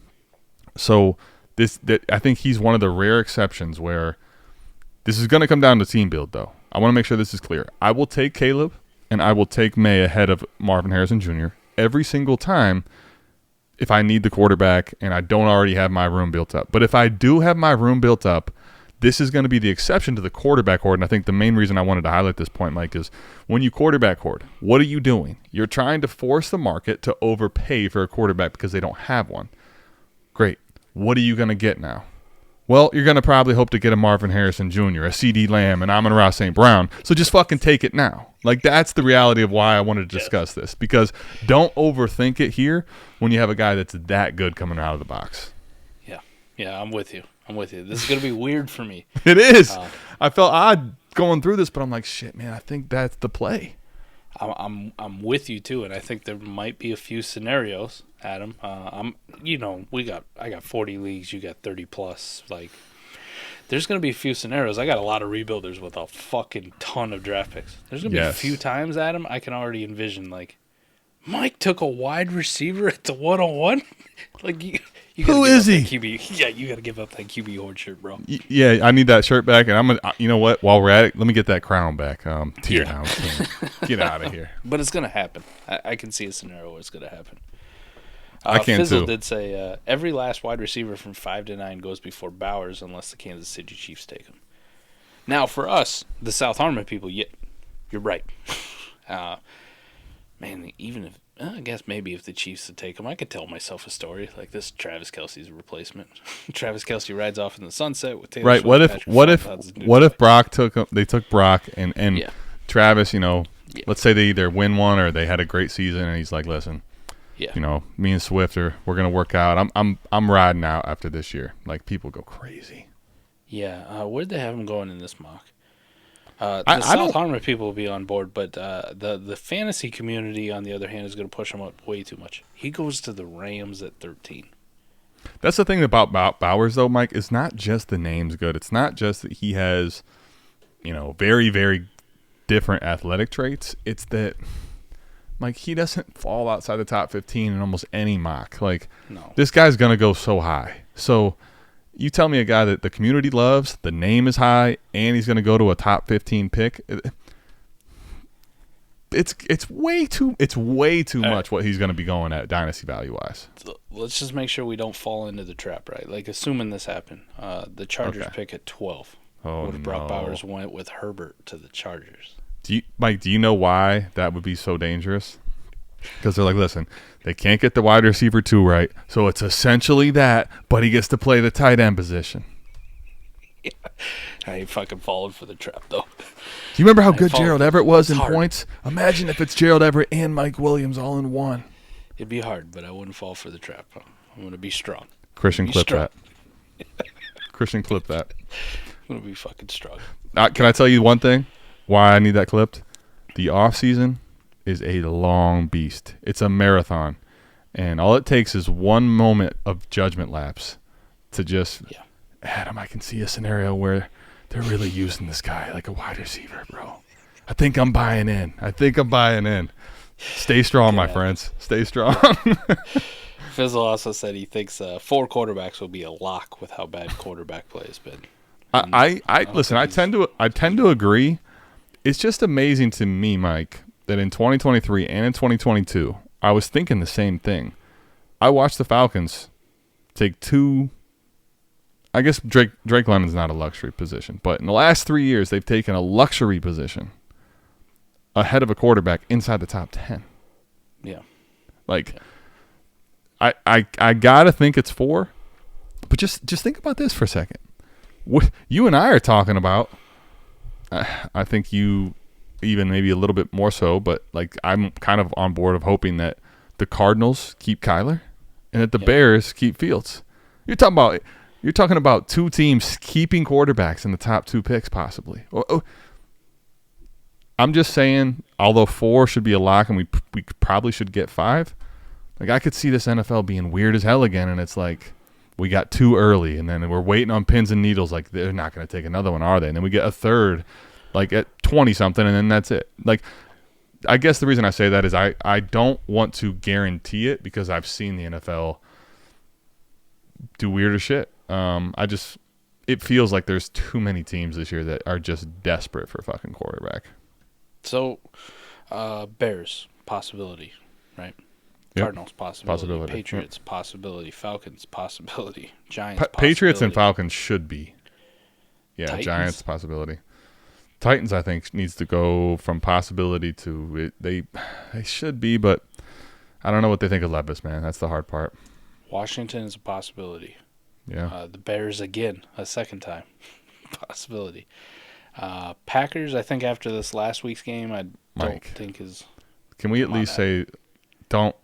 So I think he's one of the rare exceptions where this is going to come down to team build, though. I want to make sure this is clear. I will take Caleb and I will take Maye ahead of Marvin Harrison Jr. every single time if I need the quarterback and I don't already have my room built up. But if I do have my room built up, this is going to be the exception to the quarterback hoard. And I think the main reason I wanted to highlight this point, Mike, is when you quarterback hoard, what are you doing? You're trying to force the market to overpay for a quarterback because they don't have one. Great. What are you going to get now? Well, you're going to probably hope to get a Marvin Harrison Jr., a CeeDee Lamb, and Amon-Ra St. Brown. So just fucking take it now. Like, that's the reality of why I wanted to discuss this. Because don't overthink it here when you have a guy that's that good coming out of the box. Yeah, I'm with you. This is going to be weird for me. It is. I felt odd going through this, but I'm like, shit, man, I think that's the play. I'm with you too, and I think there might be a few scenarios, Adam. I got 40 leagues, you got 30 plus. Like, there's gonna be a few scenarios. I got a lot of rebuilders with a fucking ton of draft picks. There's gonna be a few times, Adam, I can already envision like Mike took a wide receiver at the 101. Like you who is he? QB. Yeah, you got to give up that QB horde shirt, bro. Yeah, I need that shirt back, and I'm gonna. You know what? While we're at it, let me get that crown back. Tear down. Get out of here. But it's gonna happen. I can see a scenario where it's gonna happen. I can Fizzle too. did say every last wide receiver from 5 to 9 goes before Bowers unless the Kansas City Chiefs take him. Now, for us, the South Harmon people, you're right. Man, even if I guess maybe if the Chiefs would take him, I could tell myself a story like this. Travis Kelce's replacement. Travis Kelce rides off in the sunset with Taylor Swift. What if Brock took him? They took Brock and Travis. Let's say they either win one or they had a great season, and he's like, listen, me and Swift we're gonna work out. I'm riding out after this year. Like, people go crazy. Yeah, where'd they have him going in this mock? The South Harmon people will be on board, but the fantasy community, on the other hand, is going to push him up way too much. He goes to the Rams at 13. That's the thing about Bowers, though, Mike. It's not just the name's good. It's not just that he has, very, very different athletic traits. It's that, Mike, he doesn't fall outside the top 15 in almost any mock. Like, no. This guy's going to go so high. So you tell me a guy that the community loves, the name is high, and he's going to go to a top 15 pick. It's way too much what he's going to be going at dynasty value wise. So let's just make sure we don't fall into the trap, right? Like, assuming this happened, the Chargers pick at 12. Oh, if Brock Bowers went with Herbert to the Chargers? Mike, do you know why that would be so dangerous? Because they're like, listen, they can't get the wide receiver 2 right, so it's essentially that, but he gets to play the tight end position. Yeah. I ain't fucking falling for the trap, though. Do you remember how good Gerald Everett was in points? Imagine if it's Gerald Everett and Mike Williams all in one. It'd be hard, but I wouldn't fall for the trap. I'm going to be strong. Christian, clip that. Christian, clip that. I'm going to be fucking strong. Can I tell you one thing? Why I need that clipped? The offseason is a long beast. It's a marathon. And all it takes is one moment of judgment lapse to just, Adam, I can see a scenario where they're really using this guy like a wide receiver, bro. I think I'm buying in. Stay strong, my friends. Stay strong. Fizzle also said he thinks 4 quarterbacks will be a lock with how bad quarterback play has been. Listen, I tend to agree. It's just amazing to me, Mike, that in 2023 and in 2022, I was thinking the same thing. I watched the Falcons take 2. I guess Drake London's not a luxury position, but in the last 3 years, they've taken a luxury position ahead of a quarterback inside the top 10. Yeah. I gotta think it's 4, but just think about this for a second. What you and I are talking about, I think you even maybe a little bit more so, but like I'm kind of on board of hoping that the Cardinals keep Kyler and that the Bears keep Fields. You're talking about 2 teams keeping quarterbacks in the top 2 picks possibly. I'm just saying, although 4 should be a lock and we probably should get 5, like I could see this NFL being weird as hell again, and it's like we got 2 early and then we're waiting on pins and needles, like they're not going to take another one, are they? And then we get a 3rd like at 20 something, and then that's it. Like, I guess the reason I say that is I don't want to guarantee it because I've seen the NFL do weirder shit. It feels like there's too many teams this year that are just desperate for fucking quarterback. So, Bears, possibility, right? Yep. Cardinals, possibility. Patriots, possibility. Falcons, possibility. Giants, Patriots and Falcons should be. Yeah, Titans? Giants, possibility. Titans, I think, needs to go from possibility to it. They should be, but I don't know what they think of Levis, man. That's the hard part. Washington is a possibility. Yeah. The Bears again, a second time, possibility. Packers, I think after this last week's game, don't think is. Can we at least say, don't?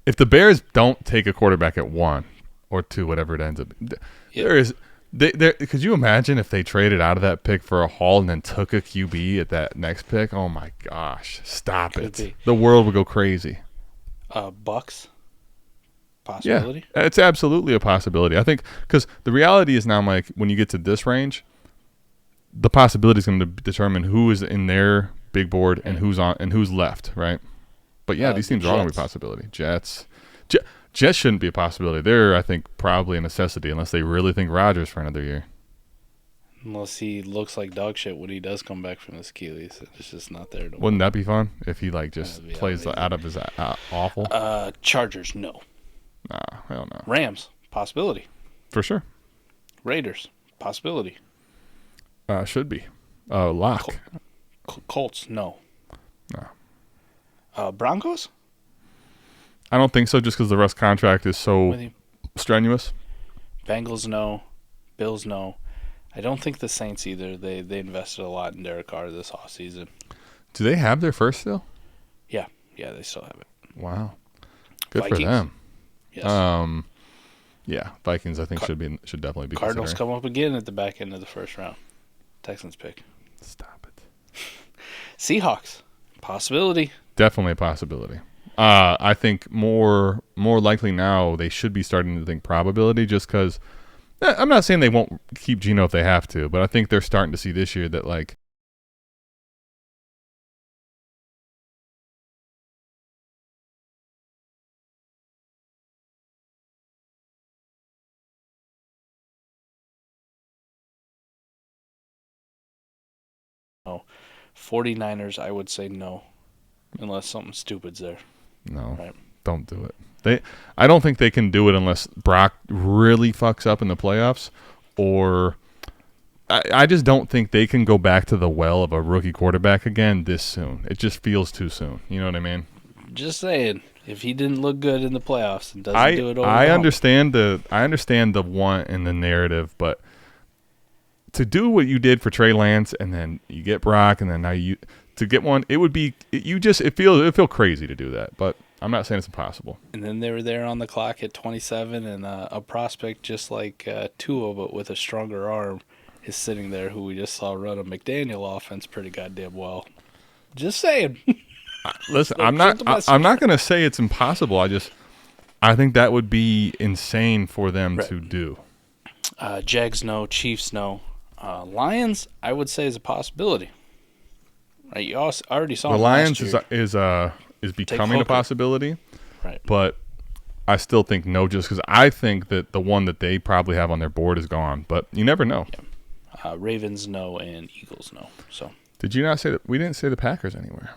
If the Bears don't take a quarterback at 1 or 2, whatever it ends up, Could you imagine if they traded out of that pick for a haul and then took a QB at that next pick? Oh my gosh! Stop it! The world would go crazy. Bucks. Possibility? Yeah, it's absolutely a possibility. I think because the reality is now, Mike, when you get to this range, the possibility is going to determine who is in their big board and who's on and who's left, right? But yeah, these teams are all going to be a possibility. Jets shouldn't be a possibility. They're, I think, probably a necessity unless they really think Rodgers for another year. Unless he looks like dog shit when he does come back from his Achilles. It's just not there. Wouldn't that be fun if he just plays out of his awful? Chargers, no. Nah, hell no. Rams, possibility. For sure. Raiders, possibility. Should be. Lock. Colts, no. No. Broncos? I don't think so, just because the Russ contract is so strenuous. Bengals, no. Bills, no. I don't think the Saints either. They invested a lot in Derek Carr this offseason. Do they have their first still? Yeah, they still have it. Wow. Good Vikings? for them. Yes. Yeah, Vikings I think should definitely be Cardinals considered. come up again at the back end of the first round. Texans pick. Stop it. Seahawks, possibility. Definitely a possibility. I think more likely now they should be starting to think probability just because I'm not saying they won't keep Geno if they have to, but I think they're starting to see this year that like No. 49ers, I would say no. Unless something stupid's there. no, Right. don't do it. I don't think they can do it unless Brock really fucks up in the playoffs, or I just don't think they can go back to the well of a rookie quarterback again this soon. It just feels too soon. You know what I mean? Just saying, if he didn't look good in the playoffs and doesn't do it over I the hump. understand the want and the narrative, but to do what you did for Trey Lance and then you get Brock and then now you to get one, it would be it feel crazy to do that, but I'm not saying it's impossible. And then they were there on the clock at 27, and a prospect just like Tua, but with a stronger arm, is sitting there who we just saw run a McDaniel offense pretty goddamn well. Just saying. Listen, I'm not going to say it's impossible. I think that would be insane for them to do. Jags no, Chiefs no. Lions, I would say, is a possibility. Right, you already saw the Lions is becoming a possibility, right? But I still think no, just because I think that the one that they probably have on their board is gone. But you never know. Yeah. Ravens no and Eagles no. So did you not say that? We didn't say the Packers anywhere.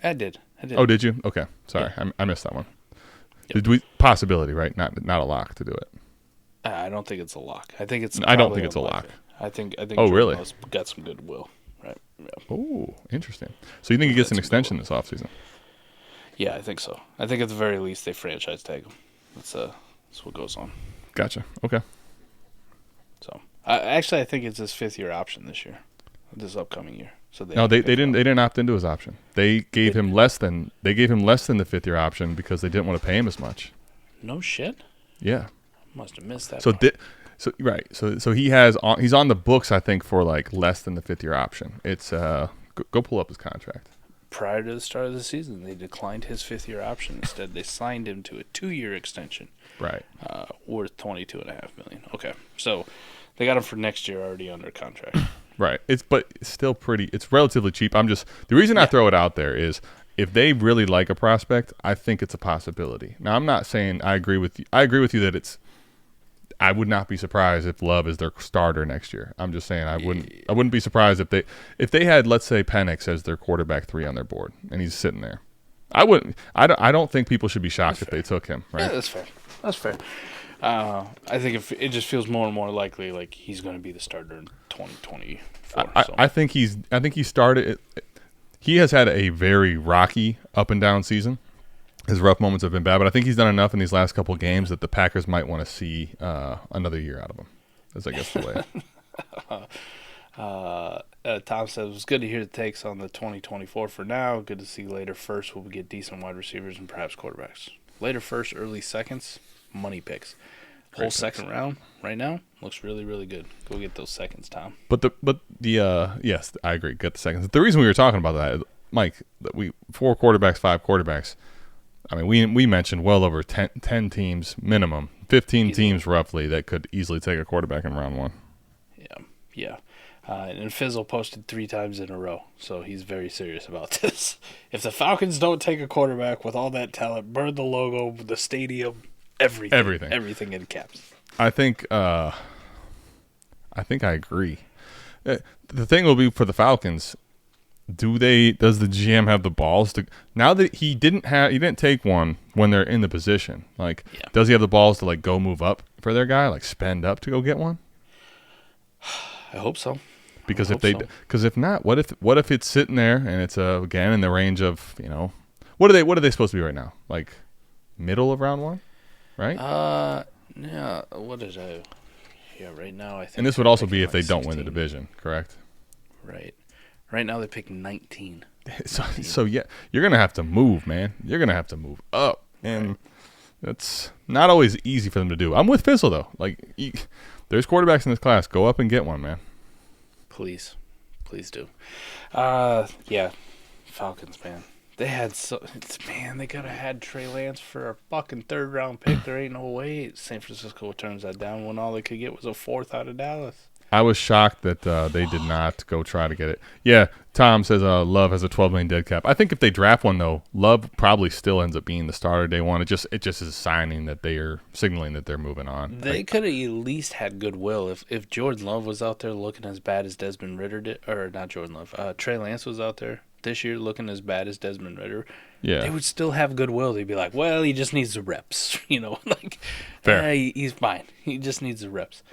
I did. Oh, did you? Okay, sorry, yeah. I missed that one. Yep. Did we possibility, right? Not a lock to do it. I don't think it's a lock. I think it's. I don't think it's a lock. I think. Oh, Jordan really? Got some goodwill, right? Yeah. Oh, interesting. So you think he gets an extension this offseason? Yeah, I think so. I think at the very least they franchise tag him. That's what goes on. Gotcha. Okay. So I think it's his 5th-year option this upcoming year. So they didn't opt into his option. They gave him less than the 5th-year option because they didn't want to pay him as much. No shit. Yeah. Must have missed that. So he's on the books, I think, for like less than the 5th-year option. It's go pull up his contract. Prior to the start of the season, they declined his 5th-year option. Instead, they signed him to a 2-year extension. Right. Worth $22.5 million. Okay, so they got him for next year already under contract. Right. But it's still it's relatively cheap. The reason I throw it out there is if they really like a prospect, I think it's a possibility. Now, I'm not saying I agree with you. I agree with you that I would not be surprised if Love is their starter next year. I'm just saying I wouldn't be surprised if they had, let's say, Penix as their quarterback 3 on their board and he's sitting there. I don't think people should be shocked if they took him. Right? Yeah, that's fair. I think if it just feels more and more likely like he's going to be the starter in 2024. I think he started. He has had a very rocky up and down season. His rough moments have been bad, but I think he's done enough in these last couple of games that the Packers might want to see another year out of him. That's, I guess, the way. Tom says, it was good to hear the takes on the 2024 for now. Good to see later first we'll get decent wide receivers and perhaps quarterbacks. Later first, early seconds, money picks. Whole second round right now looks really, really good. Go get those seconds, Tom. But the yes, I agree. Get the seconds. The reason we were talking about that, Mike, that 4 quarterbacks, 5 quarterbacks. I mean, we mentioned well over 10 teams minimum, 15 teams roughly that could easily take a quarterback in round 1. Yeah. And Fizzle posted 3 times in a row, so he's very serious about this. If the Falcons don't take a quarterback with all that talent, burn the logo, the stadium, everything in caps. I think I agree. The thing will be for the Falcons. Does the GM have the balls to, now that he didn't take one when they're in the position? Like, does he have the balls to like go move up for their guy, like spend up to go get one? I hope so. Because if not, what if it's sitting there and it's again in the range of, what are they supposed to be right now? Like middle of round 1, right? Yeah. What is it? Yeah, right now I think. And this would also be if they don't win the division, correct? Right. Right now they pick 19. So yeah, you're gonna have to move, man. You're gonna have to move up, and that's not always easy for them to do. I'm with Fizzle though. Like, there's quarterbacks in this class. Go up and get one, man. Please do. Yeah, Falcons, man. They could have had Trey Lance for a fucking 3rd round pick. There ain't no way San Francisco turns that down when all they could get was a 4th out of Dallas. I was shocked that they did not go try to get it. Yeah, Tom says Love has a $12 million dead cap. I think if they draft one though, Love probably still ends up being the starter day one. It just is a signing that they are signaling that they're moving on. They could have at least had goodwill if Jordan Love was out there looking as bad as Desmond Ridder did, or not Jordan Love. Trey Lance was out there this year looking as bad as Desmond Ridder. Yeah, they would still have goodwill. They'd be like, well, he just needs the reps, like fair. He's fine. He just needs the reps.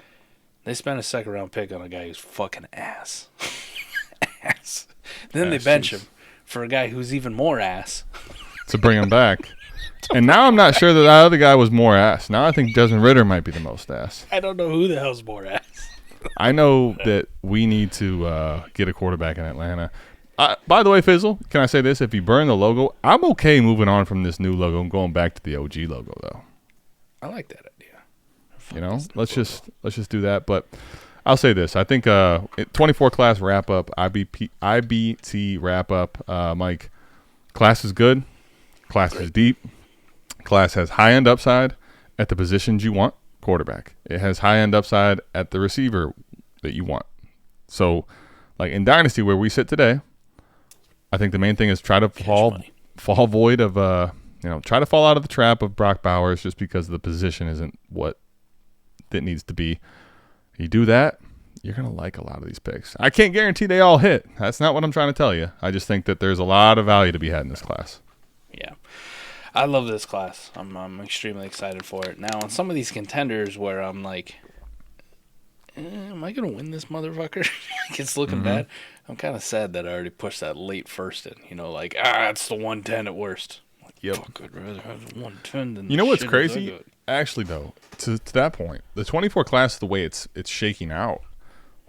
They spent a 2nd round pick on a guy who's fucking ass. Then they bench him for a guy who's even more ass. To bring him back. And now I'm not sure that other guy was more ass. Now I think Desmond Ridder might be the most ass. I don't know who the hell's more ass. I know that we need to get a quarterback in Atlanta. By the way, Fizzle, can I say this? If you burn the logo, I'm okay moving on from this new logo and going back to the OG logo, though. I like that idea. Let's just do that. But I'll say this: I think 24 class wrap up, IBT wrap up. Mike, class is good. Class is deep. Class has high end upside at the positions you want. Quarterback. It has high end upside at the receiver that you want. So, like in Dynasty where we sit today, I think the main thing is try to fall void of try to fall out of the trap of Brock Bowers just because the position isn't what it needs to be. You do that, you're going to like a lot of these picks. I can't guarantee they all hit. That's not what I'm trying to tell you. I just think that there's a lot of value to be had in this class. Yeah. I love this class. I'm extremely excited for it. Now, on some of these contenders where I'm like, am I going to win this motherfucker? It's looking bad. I'm kind of sad that I already pushed that late first in. It's the 110 at worst. Yep. Fuck, I'd rather have the 110 than you know what's crazy? Actually, though, to that point, the 24 class, the way it's shaking out,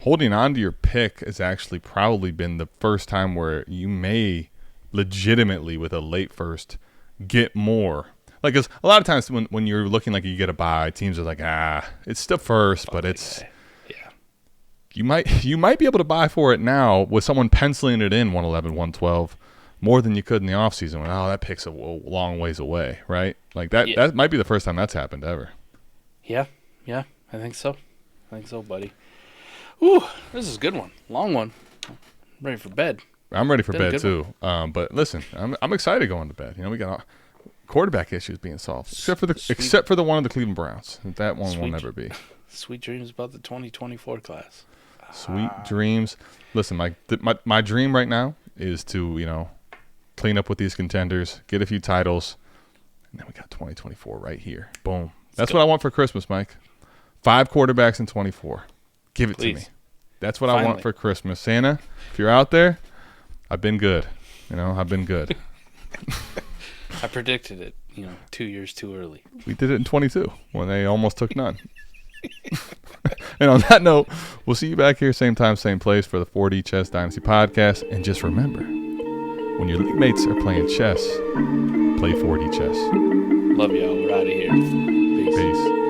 holding on to your pick has actually probably been the first time where you may legitimately, with a late first, get more. Like, 'cause a lot of times when you're looking like you get a bye, teams are like, it's still first, but it's you might be able to buy for it now with someone penciling it in 111, 112. More than you could in the offseason when, that pick's a long ways away, right? Like that might be the first time that's happened ever. Yeah, I think so. Buddy. Ooh, this is a good one. Long one. I'm ready for bed. I'm ready for bed too. But listen, I'm excited going to bed. We got quarterback issues being solved, except for the one of the Cleveland Browns. That one will never be. Sweet dreams about the 2024 class. Sweet dreams. Listen, my dream right now is to clean up with these contenders, get a few titles, and then we got 2024 right here. Boom. That's what I want for Christmas, Mike. 5 quarterbacks in 24. Give it to me. That's what I want for Christmas. Santa, if you're out there, I've been good. I've been good. I predicted it, 2 years too early. We did it in 22 when they almost took none. And on that note, we'll see you back here same time, same place for the 4D Chess Dynasty Podcast. And just remember, when your league mates are playing chess, play 4D chess. Love y'all. We're out of here. Peace.